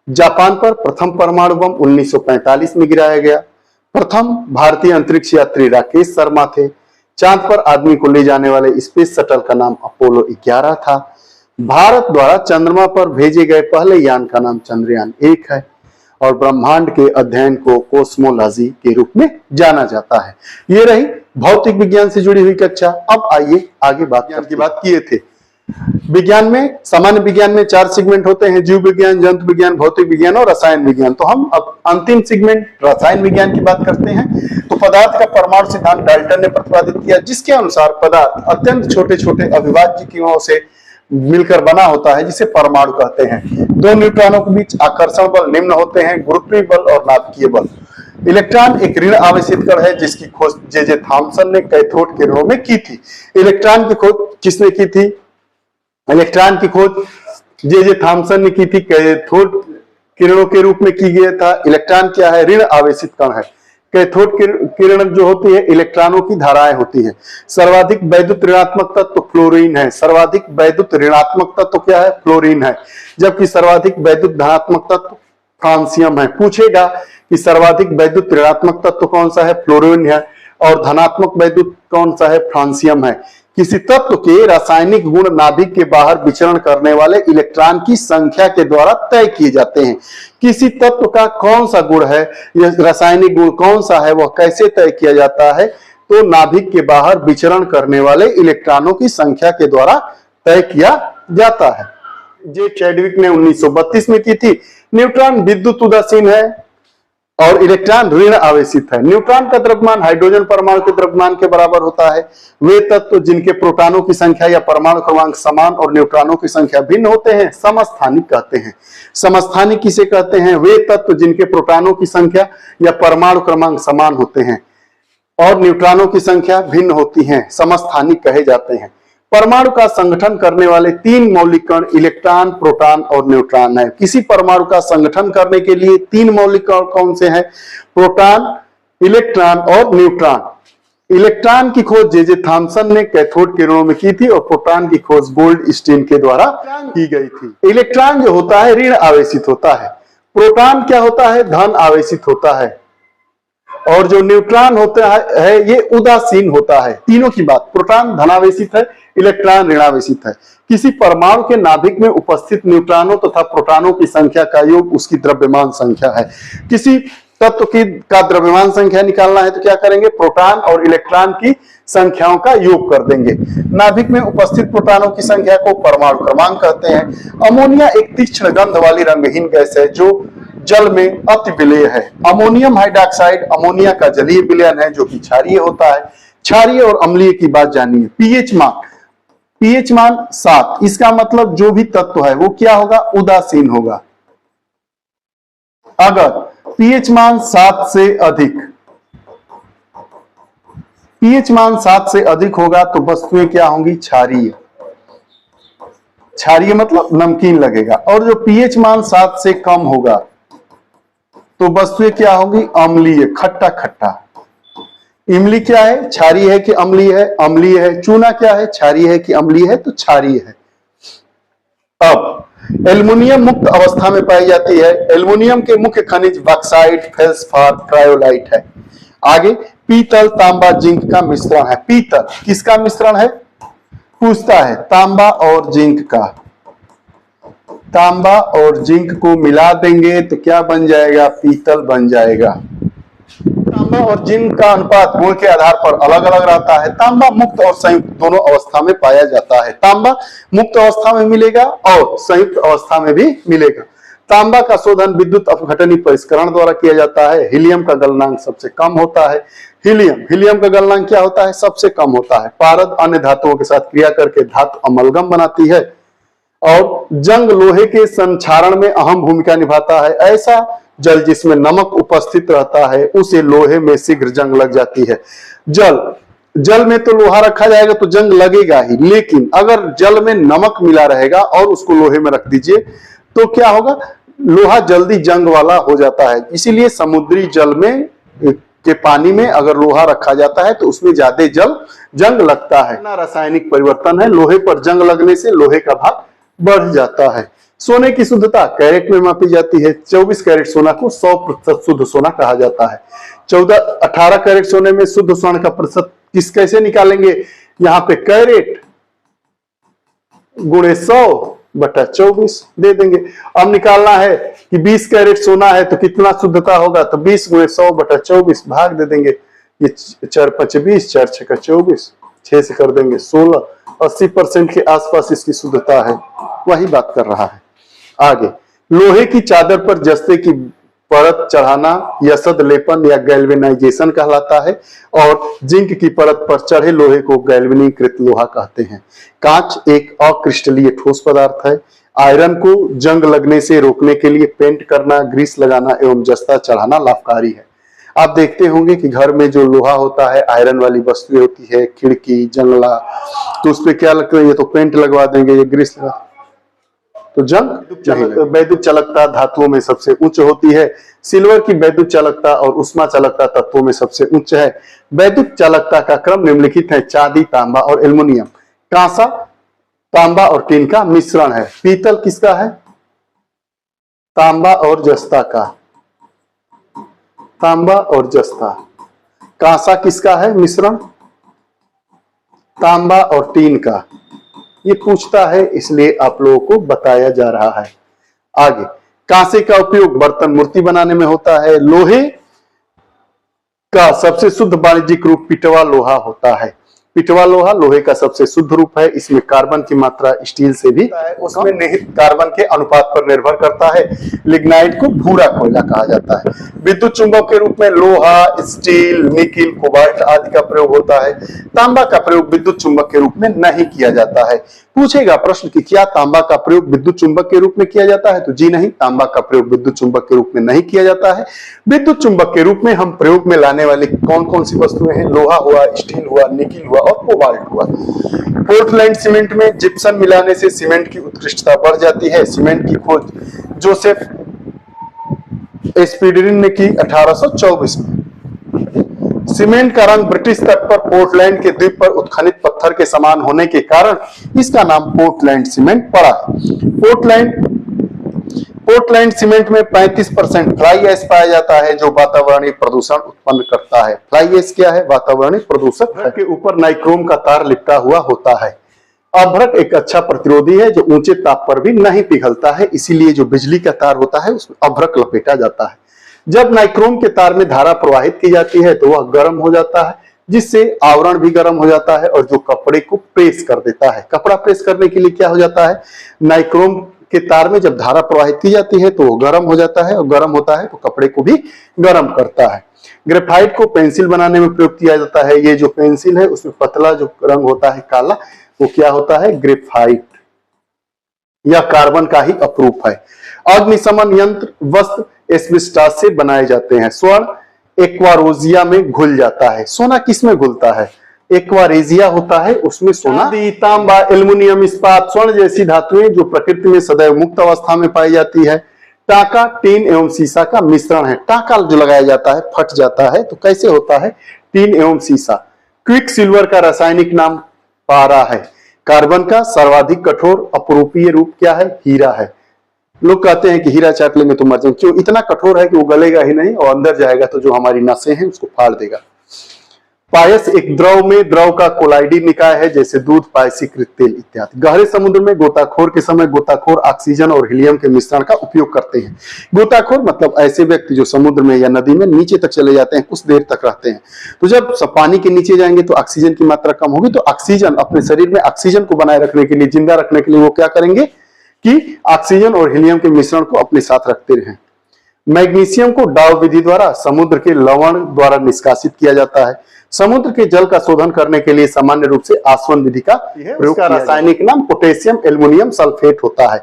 जापान पर प्रथम परमाणु बम 1945 में गिराया गया। प्रथम भारतीय अंतरिक्ष यात्री राकेश शर्मा थे। चांद पर आदमी को ले जाने वाले स्पेस शटल का नाम अपोलो 11 था। भारत द्वारा चंद्रमा पर भेजे गए पहले यान का नाम चंद्रयान 1 है और ब्रह्मांड के अध्ययन को कोस्मोलॉजी के रूप में जाना जाता है। ये रही भौतिक विज्ञान से जुड़ी हुई कक्षा। अब आइए आगे बात किए थे। विज्ञान में, सामान्य विज्ञान में 4 सेगमेंट होते हैं, जीव विज्ञान, जंतु विज्ञान, भौतिक विज्ञान और रसायन विज्ञान। तो हम अब अंतिम सेगमेंट रसायन विज्ञान की बात करते हैं। तो पदार्थ का परमाणु सिद्धांत डाल्टन ने प्रतिपादित किया, जिसके अनुसार पदार्थ अत्यंत छोटे छोटे अविभाज्य कणों से मिलकर बना होता है, जिसे परमाणु कहते हैं। 2 न्यूट्रॉनों के बीच आकर्षण बल निम्न होते हैं, गुरुत्वीय बल और नाभिकीय बल। इलेक्ट्रॉन एक ऋण आवेशित कण है, जिसकी खोज जे थॉम्सन ने कैथोड किरणों में की थी। इलेक्ट्रॉन की खोज किसने की थी? इलेक्ट्रॉन की खोज जे थॉम्सन ने की थी, कैथोड किरणों के रूप में की गया था। इलेक्ट्रॉन क्या है? ऋण आवेशित कण है। कैथोड किरण जो होती है, इलेक्ट्रॉनों की धाराएं होती है। सर्वाधिक वैद्युत ऋणात्मक तत्व फ्लोरीन है। सर्वाधिक वैद्युत ऋणात्मक तत्व क्या है? फ्लोरीन है। जबकि सर्वाधिक वैद्युत धनात्मक तत्व फ्रांसियम है। पूछेगा कि सर्वाधिक वैद्युत ऋणात्मक तत्व कौन सा है? फ्लोरीन है। और धनात्मक वैद्युत कौन सा है? फ्रांसियम है। किसी तत्व के रासायनिक गुण नाभिक के बाहर विचरण करने वाले इलेक्ट्रॉन की संख्या के द्वारा तय किए जाते हैं। किसी तत्व का कौन सा गुण है, यह रासायनिक गुण कौन सा है, वह कैसे तय किया जाता है? तो नाभिक के बाहर विचरण करने वाले इलेक्ट्रॉनों की संख्या के द्वारा तय किया जाता है। जे चैडविक ने 1932 में की थी। न्यूट्रॉन विद्युत उदासीन है और इलेक्ट्रॉन ऋण आवेशित है। न्यूट्रॉन का द्रव्यमान हाइड्रोजन परमाणु के द्रव्यमान के बराबर होता है। वे तत्व जिनके प्रोटॉनों की संख्या या परमाणु क्रमांक समान और न्यूट्रॉनों की संख्या भिन्न होते हैं, समस्थानिक कहते हैं। समस्थानिक किसे कहते हैं? वे तत्व जिनके प्रोटॉनों की संख्या या परमाणु क्रमांक समान होते हैं और न्यूट्रॉनों की संख्या भिन्न होती है, समस्थानिक कहे जाते हैं। परमाणु का संगठन करने वाले 3 मौलिक कण इलेक्ट्रॉन, प्रोटॉन और न्यूट्रॉन है। किसी परमाणु का संगठन करने के लिए 3 मौलिक कण कौन से हैं? प्रोटॉन, इलेक्ट्रॉन और न्यूट्रॉन। इलेक्ट्रॉन की खोज जे थॉम्सन ने कैथोड किरणों में की थी और प्रोटॉन की खोज गोल्डस्टीन के द्वारा की गई थी। इलेक्ट्रॉन जो होता है ऋण आवेशित होता है। प्रोटॉन क्या होता है? धन आवेशित होता है। और जो न्यूट्रॉन होता है ये उदासीन होता है। तीनों की बात, प्रोटॉन धनावेशित है, इलेक्ट्रॉन ऋणावेशित है। किसी परमाणु के नाभिक में उपस्थित न्यूट्रॉनों तथा प्रोटॉनों की संख्या का योग उसकी द्रव्यमान संख्या है। किसी तत्व की का द्रव्यमान संख्या निकालना है तो क्या करेंगे? प्रोटॉन और इलेक्ट्रॉन की संख्याओं का योग कर देंगे। नाभिक में उपस्थित प्रोटॉनों की संख्या को परमाणु क्रमांक कहते हैं। अमोनिया एक तीक्ष्ण गंध वाली रंगहीन गैस है जो जल में अति विलेय है। अमोनियम हाइड्रोक्साइड अमोनिया का जलीय विलयन है जो कि क्षारीय होता है। क्षारीय और अम्लीय की बात जानिए। पीएच मान 7, इसका मतलब जो भी तत्व है वो क्या होगा? उदासीन होगा। अगर पीएच मान 7 से अधिक होगा तो वस्तुएं क्या होंगी? क्षारीय। क्षारीय मतलब नमकीन लगेगा। और जो पीएच मान 7 से कम होगा तो वस्तुएं क्या होंगी? अम्लीय, खट्टा खट्टा। इमली क्या है? क्षारीय है कि अम्लीय है? अम्लीय है। चूना क्या है? क्षारीय है कि अम्लीय है? तो क्षारीय है। अब एल्युमिनियम मुक्त अवस्था में पाई जाती है। एल्युमिनियम के मुख्य खनिज बॉक्साइट, फेल्सपार, क्रायोलाइट है। आगे पीतल, तांबा, जिंक का मिश्रण है। पीतल किसका मिश्रण है? पूछता है। तांबा और जिंक का। तांबा और जिंक को मिला देंगे तो क्या बन जाएगा? पीतल बन जाएगा। तांबा और जिंक का अनुपात गुण के आधार पर अलग अलग रहता है। तांबा मुक्त और संयुक्त दोनों अवस्था में पाया जाता है। तांबा मुक्त अवस्था में मिलेगा और संयुक्त अवस्था में भी मिलेगा। तांबा का शोधन विद्युत अपघटनी परिष्करण द्वारा किया जाता है। हीलियम का गलनांक सबसे कम होता है। हीलियम का गलनांक क्या होता है? सबसे कम होता है। पारद अन्य धातुओं के साथ क्रिया करके धातु अमलगम बनाती है और जंग लोहे के संक्षारण में अहम भूमिका निभाता है। ऐसा जल जिसमें नमक उपस्थित रहता है उसे लोहे में शीघ्र जंग लग जाती है। जल में तो लोहा रखा जाएगा तो जंग लगेगा ही, लेकिन अगर जल में नमक मिला रहेगा और उसको लोहे में रख दीजिए तो क्या होगा? लोहा जल्दी जंग वाला हो जाता है। इसीलिए समुद्री जल में के पानी में अगर लोहा रखा जाता है तो उसमें ज्यादा जंग लगता है। रासायनिक परिवर्तन है। लोहे पर जंग लगने से लोहे का भाग बढ़ जाता है। सोने की शुद्धता कैरेट में मापी जाती है। 24 कैरेट सोना को 100% शुद्ध सोना कहा जाता है। 18 कैरेट सोने में शुद्ध स्वर्ण का प्रतिशत कैसे निकालेंगे? यहाँ पे कैरेट गुणे 100/24 दे देंगे। अब निकालना है कि 20 कैरेट सोना है तो कितना शुद्धता होगा, तो 20 गुणे 100/24 भाग दे देंगे। ये 4 5 20, 4 6 24, 6 से कर देंगे 16। 80% के आसपास इसकी शुद्धता है, वही बात कर रहा है। आगे, लोहे की चादर पर जस्ते की परत चढ़ाना यसद लेपन या गैल्वेनाइजेशन कहलाता है, और जिंक की परत पर चढ़े लोहे को गैल्वेनीकृत लोहा कहते हैं। कांच एक अक्रिस्टलीय ठोस पदार्थ है। आयरन को जंग लगने से रोकने के लिए पेंट करना, ग्रीस लगाना एवं जस्ता चढ़ाना लाभकारी है। आप देखते होंगे कि घर में जो लोहा होता है, आयरन वाली वस्तुएं होती है, खिड़की, जंगला, तो उस पर क्या लगता है? ये तो पेंट लगवा देंगे, ये ग्रीस लगा, तो जंग। वैद्युत चालकता धातुओं में सबसे उच्च होती है। सिल्वर की वैद्युत चालकता और उष्मा चालकता तत्वों में सबसे उच्च है। वैद्युत चालकता का क्रम निम्नलिखित है। चांदी, तांबा और एल्युमिनियम। कांसा तांबा और टिन का मिश्रण है। पीतल किसका है? तांबा और जस्ता का। तांबा और जस्ता। कांसा किसका है मिश्रण? तांबा और टीन का। ये पूछता है, इसलिए आप लोगों को बताया जा रहा है। आगे, कांसे का उपयोग बर्तन मूर्ति बनाने में होता है। लोहे का सबसे शुद्ध वाणिज्यिक रूप पिटवा लोहा होता है। पिटवा लोहा लोहे का सबसे शुद्ध रूप है। इसमें कार्बन की मात्रा स्टील से भी उसमें निहित कार्बन के अनुपात पर निर्भर करता है। लिग्नाइट को भूरा कोयला कहा जाता है। विद्युत चुंबक के रूप में लोहा, स्टील, निकिल, कोबाल्ट आदि का प्रयोग होता है। तांबा का प्रयोग विद्युत चुंबक के रूप में नहीं किया जाता है। पूछेगा प्रश्न कि क्या तांबा का प्रयोग विद्युत चुंबक के रूप में किया जाता है? तो जी नहीं, तांबा का प्रयोग विद्युत चुंबक के रूप में नहीं किया जाता है। विद्युत चुंबक के रूप में हम प्रयोग में लाने वाली कौन कौन सी वस्तुएं हैं? लोहा हुआ, स्टील हुआ, निकिल हुआ और कोबाल्ट हुआ। पोर्टलैंड सीमेंट में जिप्सम मिलाने से सीमेंट की उत्कृष्टता बढ़ जाती है। सीमेंट की खोज जोसेफ एस्पिडरिन ने की 1824 में। सीमेंट का रंग ब्रिटिश तट पर पोर्टलैंड के द्वीप पर उत्खनित पत्थर के समान होने के कारण इसका नाम पोर्टलैंड सीमेंट पड़ा। पोर्टलैंड सीमेंट में 35% फ्लाई ऐश पाया जाता है, जो वातावरणीय प्रदूषण उत्पन्न करता है। फ्लाई ऐश क्या है? वातावरणीय प्रदूषक के ऊपर नाइक्रोम का तार लिपटा हुआ होता है। अभ्रक एक अच्छा प्रतिरोधी है जो ऊंचे ताप पर भी नहीं पिघलता है, इसीलिए जो बिजली का तार होता है उसमें अभ्रक लपेटा जाता है। जब नाइक्रोम के तार में धारा प्रवाहित की जाती है तो वह गर्म हो जाता है, जिससे आवरण भी गर्म हो जाता है और जो कपड़े को प्रेस कर देता है। कपड़ा प्रेस करने के लिए क्या हो जाता है? नाइक्रोम के तार में जब धारा प्रवाहित की जाती है तो वो गर्म हो जाता है, और गर्म होता है तो कपड़े को भी गर्म करता है। ग्रेफाइट को पेंसिल बनाने में प्रयोग किया जाता है। ये जो पेंसिल है उसमें पतला जो रंग होता है काला, वो क्या होता है? ग्रेफाइट। यह कार्बन का ही अपरूप है। अग्निशमन यंत्र, वस्त्र एस्बेस्टॉस से बनाए जाते हैं। स्वर्ण एक्वारोजिया में घुल जाता है। सोना किस में घुलता है? एक्वारेजिया होता है, उसमें सोना। तांबा, एल्युमिनियम, इस्पात, स्वर्ण जैसी धातुएं जो प्रकृति में सदैव मुक्त अवस्था में पाई जाती है। टाका टीन एवं सीसा का मिश्रण है। टाका जो लगाया जाता है फट जाता है, तो कैसे होता है? टीन एवं सीसा। क्विक सिल्वर का रासायनिक नाम पारा है। कार्बन का सर्वाधिक कठोर अपरूपीय रूप क्या है? हीरा है। लोग कहते हैं कि हीरा चाट लेंगे तो मर जाएंगे। क्यों? इतना कठोर है कि वो गलेगा ही नहीं, और अंदर जाएगा तो जो हमारी नसें हैं उसको फाड़ देगा। पायस एक द्रव में द्रव का कोलाइडी निकाय है, जैसे दूध, पायसीकृत तेल इत्यादि। गहरे समुद्र में गोताखोर के समय गोताखोर ऑक्सीजन और हीलियम के मिश्रण का उपयोग करते हैं। गोताखोर मतलब ऐसे व्यक्ति जो समुद्र में या नदी में नीचे तक चले जाते हैं, कुछ देर तक रहते हैं। तो जब पानी के नीचे जाएंगे तो ऑक्सीजन की मात्रा कम होगी, तो ऑक्सीजन अपने शरीर में ऑक्सीजन को बनाए रखने के लिए, जिंदा रखने के लिए वो क्या करेंगे कि ऑक्सीजन और हीलियम के मिश्रण को अपने साथ रखते रहें। मैग्नीशियम को डाव विधि द्वारा समुद्र के लवण द्वारा निष्कासित किया जाता है। समुद्र के जल का शोधन करने के लिए सामान्य रूप से आसवन विधि का प्रयोग किया। रासायनिक नाम पोटेशियम एल्युमिनियम सल्फेट होता है।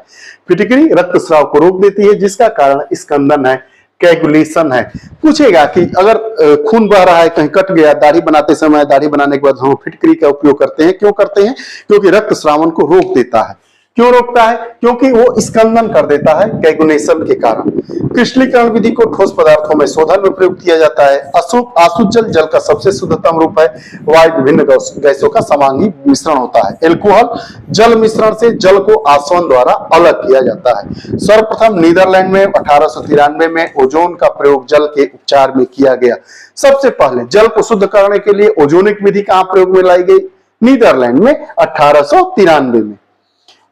फिटकरी रक्तस्राव को रोक देती है, जिसका कारण स्कंदन है, कैगुलेशन है। पूछेगा कि अगर खून बह रहा है, कहीं कट गया, दाढ़ी बनाते समय, दाढ़ी बनाने के बाद हम फिटकरी का उपयोग करते हैं। क्यों करते हैं? क्योंकि रक्तस्रावन को रोक देता है। क्यों रोकता है? क्योंकि वो स्कंदन कर देता है कैगुनेशन के कारण। क्रिस्टलीकरण विधि को ठोस पदार्थों में शोधन में प्रयोग किया जाता है। आसुत जल जल का सबसे शुद्धतम रूप है। वायु विभिन्न गैसों का समांगी मिश्रण होता है। एल्कोहल जल मिश्रण से जल को आसवन द्वारा अलग किया जाता है। सर्वप्रथम नीदरलैंड में 1893 में ओजोन का प्रयोग जल के उपचार में किया गया। सबसे पहले जल को शुद्ध करने के लिए ओजोनिक विधि कहां प्रयोग में लाई गई? नीदरलैंड में 1893 में।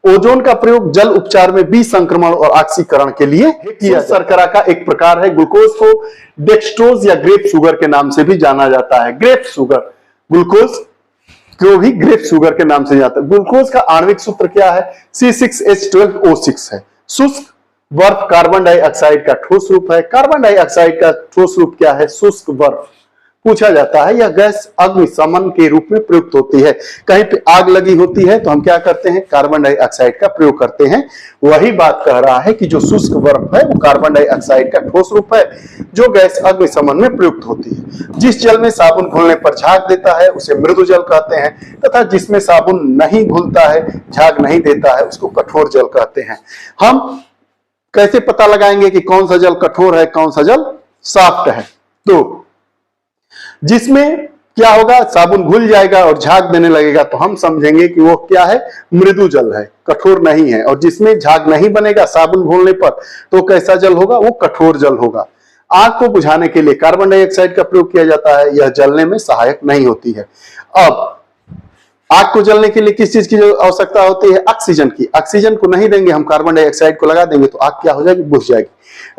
ओजोन का प्रयोग जल उपचार में विसंक्रमण और ऑक्सीकरण के लिए किया। शर्करा का एक प्रकार है। ग्लूकोज को डेक्सट्रोज या ग्रेप शुगर के नाम से भी जाना जाता है। ग्रेप शुगर, ग्लूकोज को भी ग्रेप शुगर के नाम से जाता है। ग्लूकोज का आणविक सूत्र क्या है? C6H12O6 है। शुष्क बर्फ कार्बन डाइऑक्साइड का ठोस रूप है। कार्बन डाइऑक्साइड का ठोस रूप क्या है? शुष्क बर्फ। पूछा जाता है यह गैस अग्निशमन के रूप में प्रयुक्त होती है। कहीं पे आग लगी होती है तो हम क्या करते हैं? कार्बन डाइऑक्साइड का प्रयोग करते हैं। वही बात कह रहा है कि जो शुष्क बर्फ है वो कार्बन डाइऑक्साइड का ठोस रूप है जो गैस अग्निशमन में प्रयुक्त होती है। जिस जल में साबुन घुलने पर झाग देता है उसे मृदु जल कहते हैं तथा जिसमें साबुन नहीं घुलता है, झाग नहीं देता है, उसको कठोर जल कहते हैं। हम कैसे पता लगाएंगे कि कौन सा जल कठोर है, कौन सा जल सॉफ्ट है? तो जिसमें क्या होगा? साबुन घुल जाएगा और झाग देने लगेगा तो हम समझेंगे कि वो क्या है? मृदु जल है, कठोर नहीं है। और जिसमें झाग नहीं बनेगा साबुन घोलने पर तो कैसा जल होगा? वो कठोर जल होगा। आग को बुझाने के लिए कार्बन डाइऑक्साइड का प्रयोग किया जाता है। यह जलने में सहायक नहीं होती है। अब आग को जलने के लिए किस चीज की आवश्यकता होती है? ऑक्सीजन की। ऑक्सीजन को नहीं देंगे, हम कार्बन डाइऑक्साइड को लगा देंगे तो आग क्या हो जाएगी? बुझ जाएगी।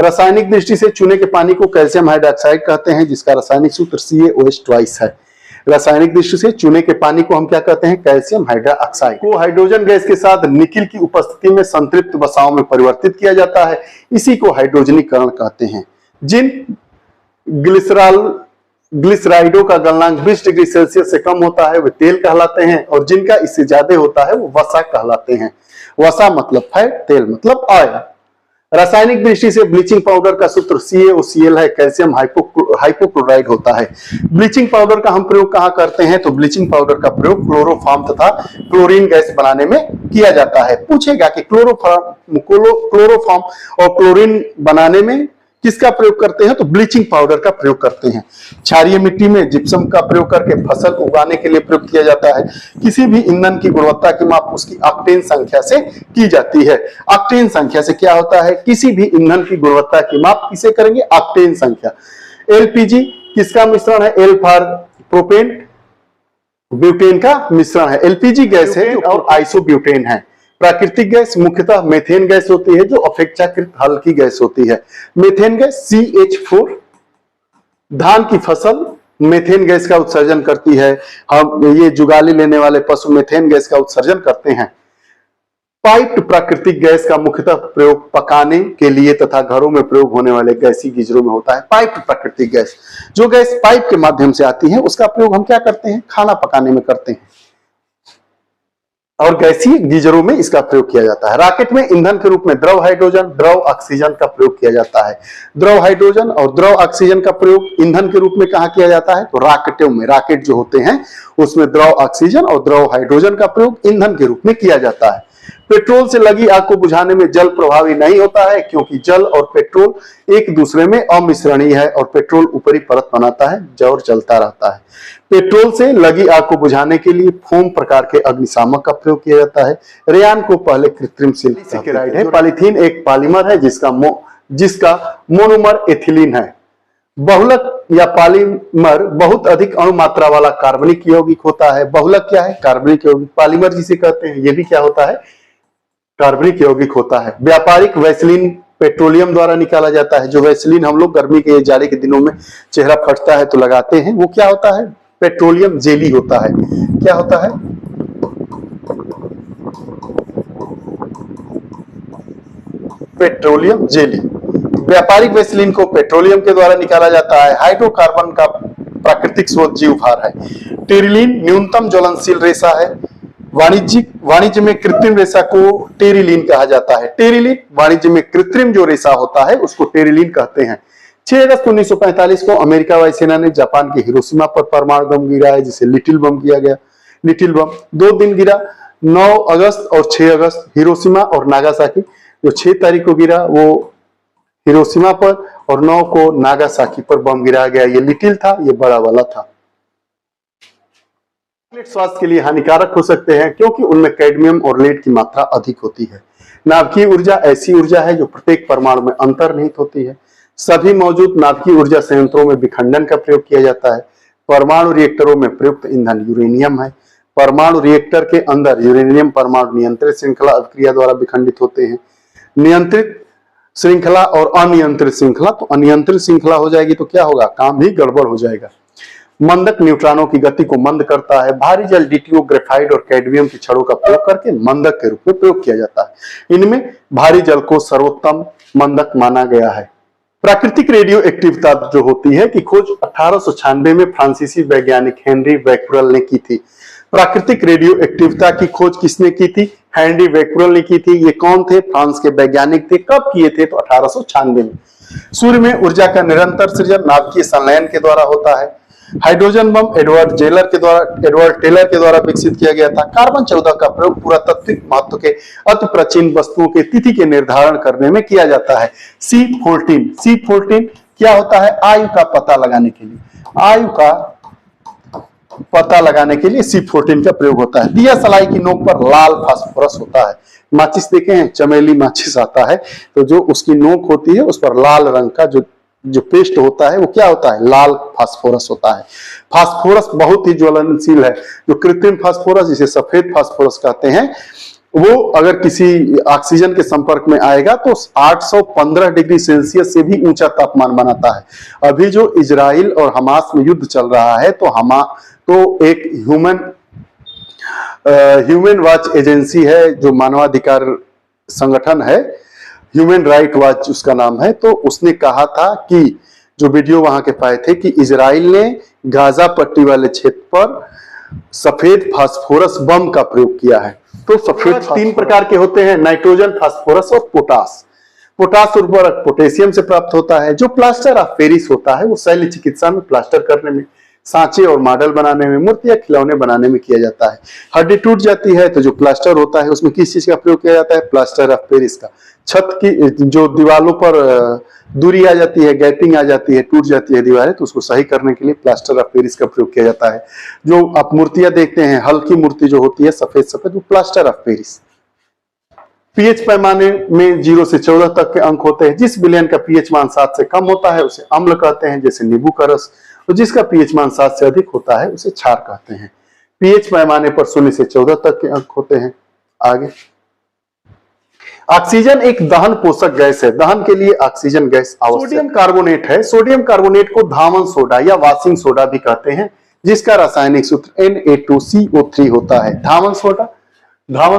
रासायनिक दृष्टि से चूने के पानी को कैल्शियम हाइड्रोक्साइड कहते हैं जिसका रासायनिक सूत्र CaOH है। रासायनिक दृष्टि से चूने के पानी को हम क्या कहते हैं? Calcium hydroxide. को हाइड्रोजन गैस के साथ निकिल की उपस्थिति में संतृप्त वसाओं में परिवर्तित किया जाता है। इसी को हाइड्रोजनीकरण कहते हैं। जिन ग्लिसराइडों का गलनांक 20 डिग्री सेल्सियस से कम होता है वे तेल कहलाते हैं और जिनका इससे ज्यादा होता है वो वसा कहलाते हैं। वसा मतलब फैट, तेल मतलब ऑयल। रासायनिक दृष्टि से ब्लीचिंग पाउडर का सूत्र CaOCl है। कैल्शियम हाइपोक्लोराइड होता है। ब्लीचिंग पाउडर का हम प्रयोग कहां करते हैं? तो ब्लीचिंग पाउडर का प्रयोग क्लोरोफॉर्म तथा क्लोरीन गैस बनाने में किया जाता है। पूछेगा कि क्लोरोफॉर्म और क्लोरीन बनाने में किसका प्रयोग करते हैं? तो ब्लीचिंग पाउडर का प्रयोग करते हैं। क्षारीय मिट्टी में जिप्सम का प्रयोग करके फसल उगाने के लिए प्रयोग किया जाता है। किसी भी ईंधन की गुणवत्ता की माप उसकी ऑक्टेन संख्या से की जाती है। ऑक्टेन संख्या से क्या होता है? किसी भी ईंधन की गुणवत्ता की माप किसे करेंगे? ऑक्टेन संख्या। LPG किसका मिश्रण है? एल फॉर प्रोपेन ब्यूटेन का मिश्रण है। LPG गैस है और आइसोब्यूटेन है। प्राकृतिक गैस मुख्यतः मेथेन गैस होती है जो अपेक्षाकृत हल्की गैस होती है। Methane gas CH4। धान की फसल मेथेन गैस का उत्सर्जन करती है। हम ये जुगाली लेने वाले पशु मेथेन गैस का उत्सर्जन करते हैं। पाइप्ड प्राकृतिक गैस का मुख्यतः प्रयोग पकाने के लिए तथा घरों में प्रयोग होने वाले गैसीय गीजरों में होता है। पाइप्ड प्राकृतिक गैस, जो गैस पाइप के माध्यम से आती है उसका प्रयोग हम क्या करते हैं? खाना पकाने में करते हैं और गैसीय गीजरों में इसका प्रयोग किया जाता है। रॉकेट में ईंधन के रूप में द्रव हाइड्रोजन, द्रव ऑक्सीजन का प्रयोग किया जाता है। द्रव हाइड्रोजन और द्रव ऑक्सीजन का प्रयोग ईंधन के रूप में कहां किया जाता है? तो रॉकेटों में। रॉकेट जो होते हैं उसमें द्रव ऑक्सीजन और द्रव हाइड्रोजन का प्रयोग ईंधन के रूप में किया जाता है। पेट्रोल से लगी आग को बुझाने में जल प्रभावी नहीं होता है क्योंकि जल और पेट्रोल एक दूसरे में अमिश्रणीय है और पेट्रोल ऊपरी परत बनाता है और जलता रहता है। पेट्रोल से लगी आग को बुझाने के लिए फोम प्रकार के अग्निशामक का प्रयोग किया जाता है। रेयान को पहले कृत्रिम सिलिकाइड है। पॉलीथीन एक पॉलीमर है जिसका मोनोमर एथिलीन है। बहुलक या पॉलीमर बहुत अधिक अणु मात्रा वाला कार्बनिक यौगिक होता है। बहुलक क्या है? कार्बनिक यौगिक। पॉलीमर जिसे कहते हैं ये भी क्या होता है? कार्बनिक यौगिक होता है। व्यापारिक वैसलीन पेट्रोलियम द्वारा निकाला जाता है। जो वैसलीन हम लोग गर्मी के जाड़े के दिनों में चेहरा फटता है तो लगाते हैं वो क्या होता है? पेट्रोलियम जेली होता है। क्या होता है? Petroleum jelly. व्यापारिक वैसलीन को पेट्रोलियम के द्वारा निकाला जाता है। हाइड्रोकार्बन का प्राकृतिक स्रोत जीवभार है। टेरिलीन न्यूनतम ज्वलनशील रेशा है। वाणिज्य में कृत्रिम रेशा को टेरिलीन कहा जाता है। टेरिलीन वाणिज्य में कृत्रिम जो रेशा होता है उसको टेरिलीन कहते हैं। 6 अगस्त 1945 को अमेरिका वायुसेना ने जापान के हिरोशिमा पर परमाणु बम गिराया जिसे लिटिल बम किया गया। लिटिल बम 2 दिन गिरा। 9 अगस्त और 6 अगस्त हिरोशिमा और नागासाकी। जो 6 तारीख को गिरा वो हिरोशिमा पर और 9 को नागासाकी पर बम गिराया गया। ये लिटिल था, ये बड़ा वाला था। स्वास्थ्य के लिए हानिकारक हो सकते हैं क्योंकि उनमें कैडमियम और लेड की मात्रा अधिक होती है। नाभिकीय ऊर्जा ऐसी ऊर्जा है जो प्रत्येक परमाणु में अंतर्निहित होती है। सभी मौजूद नाभिकीय ऊर्जा संयंत्रों में विखंडन का प्रयोग किया जाता है। परमाणु रिएक्टरों में प्रयुक्त ईंधन यूरेनियम है। परमाणु रिएक्टर के अंदर यूरेनियम परमाणु नियंत्रित श्रृंखला अभिक्रिया द्वारा विखंडित होते हैं। नियंत्रित श्रृंखला और अनियंत्रित श्रृंखला, तो अनियंत्रित श्रृंखला हो जाएगी तो क्या होगा, काम ही गड़बड़ हो जाएगा। मंदक न्यूट्रॉनों की गति को मंद करता है। भारी जल डीटीओ, ग्रेफाइट और कैडमियम की छड़ों का प्रयोग करके मंदक के रूप में प्रयोग किया जाता है। इनमें भारी जल को सर्वोत्तम मंदक माना गया है। प्राकृतिक रेडियो एक्टिविता जो होती है कि खोज 1896 में फ्रांसीसी वैज्ञानिक हेनरी बैक्यूरेल ने की थी। प्राकृतिक रेडियो एक्टिविता की खोज किसने की थी, हेनरी बैक्यूरेल ने की थी। ये कौन थे, फ्रांस के वैज्ञानिक थे। कब किए थे, तो 1896 में। सूर्य में ऊर्जा का निरंतर सृजन नाभिकीय संलयन के द्वारा होता है। हाइड्रोजन बम एडवर्ड टेलर के द्वारा विकसित किया गया था। कार्बन 14 का प्रयोग पुरातात्विक महत्व के अति प्राचीन वस्तुओं के तिथि के निर्धारण करने में किया जाता है। C14 क्या होता है, आयु का पता लगाने के लिए, आयु का पता लगाने के लिए C14 का प्रयोग होता है। दिया सलाई की नोक पर लाल फास्फोरस होता है। माचिस देखे हैं, चमेली माचिस आता है तो जो उसकी नोक होती है उस पर लाल रंग का जो पेस्ट होता है वो क्या होता है, लाल फास्फोरस होता है। फास्फोरस बहुत ही ज्वलनशील है। जो कृत्रिम फास्फोरस, जिसे सफेद फास्फोरस कहते हैं, वो अगर किसी ऑक्सीजन के संपर्क में आएगा तो 815 डिग्री सेल्सियस से भी ऊंचा तापमान बनाता है। अभी जो इजराइल और हमास में युद्ध चल रहा है तो एक ह्यूमन वॉच एजेंसी है, जो मानवाधिकार संगठन है, ह्यूमन राइट वॉच उसका नाम है। तो उसने कहा था कि जो वीडियो वहां के पाए थे कि इजराइल ने गाजा पट्टी वाले क्षेत्र पर सफेद फास्फोरस बम का प्रयोग किया है। तो सफेद 3 प्रकार के होते हैं, नाइट्रोजन, फास्फोरस और पोटास। पोटास उर्वरक पोटेशियम से प्राप्त होता है। जो प्लास्टर ऑफ पेरिस होता है वो शल्य चिकित्सा में प्लास्टर करने में, सांचे और मॉडल बनाने में, मूर्तियां खिलौने बनाने में किया जाता है। हड्डी टूट जाती है तो जो प्लास्टर होता है उसमें किस चीज का प्रयोग किया जाता है, प्लास्टर ऑफ पेरिस का। छत की जो दीवारों पर दूरी आ जाती है, गैपिंग आ जाती है, टूट जाती है दीवारें, तो उसको सही करने के लिए प्लास्टर ऑफ पेरिस का प्रयोग किया जाता है। जो आप मूर्तियां देखते हैं, हल्की मूर्ति जो होती है सफेद सफेद, वो प्लास्टर ऑफ पेरिस। पीएच पैमाने में 0 से 14 तक के अंक होते हैं। जिस विलयन का पीएच मान 7 से कम होता है उसे अम्ल कहते हैं, जैसे नींबू का रस। तो जिसका पीएच मान 7 से अधिक होता है उसे क्षार कहते हैं। पीएच पैमाने पर 0 से 14 तक के अंक होते हैं। आगे, ऑक्सीजन एक दहन पोषक गैस है। दहन के लिए ऑक्सीजन गैस आवश्यक। सोडियम कार्बोनेट है। सोडियम कार्बोनेट को धावन सोडा या वॉशिंग सोडा भी कहते हैं, जिसका रासायनिक सूत्र Na2CO3 होता है। धावन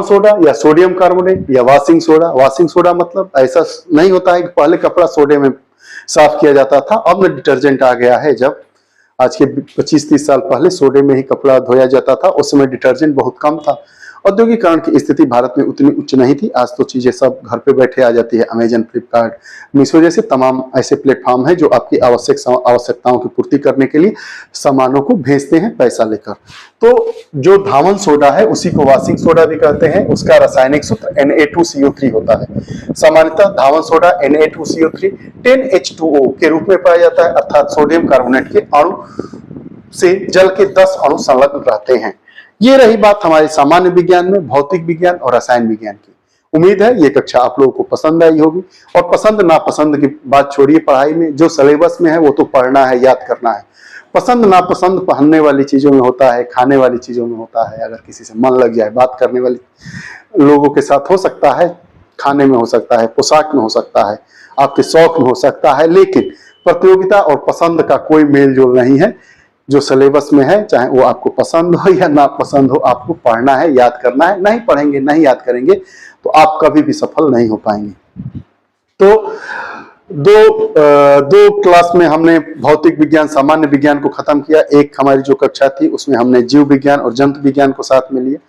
सोडा या सोडियम कार्बोनेट या वॉशिंग सोडा। वॉशिंग सोडा मतलब ऐसा नहीं होता है कि पहले कपड़ा सोडे में साफ किया जाता था, अब न डिटर्जेंट आ गया है। जब आज के 25-30 साल पहले सोडे में ही कपड़ा धोया जाता था, उस समय डिटर्जेंट बहुत कम था। औद्योगिकरण की स्थिति भारत में उतनी उच्च नहीं थी। आज तो चीजें सब घर पे बैठे आ जाती है। अमेजन, फ्लिपकार्ट, मीशो जैसे तमाम ऐसे प्लेटफॉर्म है जो आपकी आवश्यकताओं की पूर्ति करने के लिए सामानों को भेजते हैं पैसा लेकर। तो जो धावन सोडा है उसी को वॉशिंग सोडा भी कहते हैं। उसका रासायनिक सूत्र Na2CO3 होता है। सामान्यतः धावन सोडा Na2CO3 10H2O के रूप में पाया जाता है, अर्थात सोडियम कार्बोनेट के अणु से जल के 10 अणु संलग्न रहते हैं। ये रही बात हमारे सामान्य विज्ञान में, भौतिक विज्ञान और रसायन विज्ञान की। उम्मीद है ये कक्षा आप लोगों को पसंद आई होगी। और पसंद नापसंद की बात छोड़िए, पढ़ाई में जो सिलेबस में है वो तो पढ़ना है, याद करना है। पसंद नापसंद पहनने वाली चीजों में होता है, खाने वाली चीजों में होता है। अगर किसी से मन लग जाए, बात करने वाली लोगों के साथ हो सकता है, खाने में हो सकता है, पोशाक में हो सकता है, आपके शौक में हो सकता है, लेकिन प्रतियोगिता और पसंद का कोई मेल जोल नहीं है। जो सिलेबस में है, चाहे वो आपको पसंद हो या ना पसंद हो, आपको पढ़ना है, याद करना है। नहीं पढ़ेंगे, नहीं याद करेंगे तो आप कभी भी सफल नहीं हो पाएंगे। तो दो क्लास में हमने भौतिक विज्ञान, सामान्य विज्ञान को खत्म किया। एक हमारी जो कक्षा थी उसमें हमने जीव विज्ञान और जंतु विज्ञान को साथ में लिया।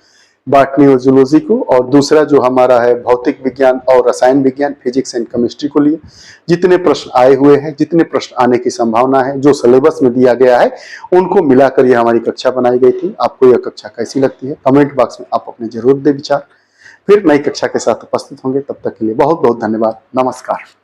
बॉटनी और जूलॉजी को, और दूसरा जो हमारा है भौतिक विज्ञान और रसायन विज्ञान, फिजिक्स एंड केमिस्ट्री को लिए। जितने प्रश्न आए हुए हैं, जितने प्रश्न आने की संभावना है, जो सिलेबस में दिया गया है, उनको मिलाकर यह हमारी कक्षा बनाई गई थी। आपको यह कक्षा कैसी लगती है कमेंट बॉक्स में आप अपने जरूर दे विचार। फिर नई कक्षा के साथ उपस्थित होंगे, तब तक के लिए बहुत बहुत धन्यवाद। नमस्कार।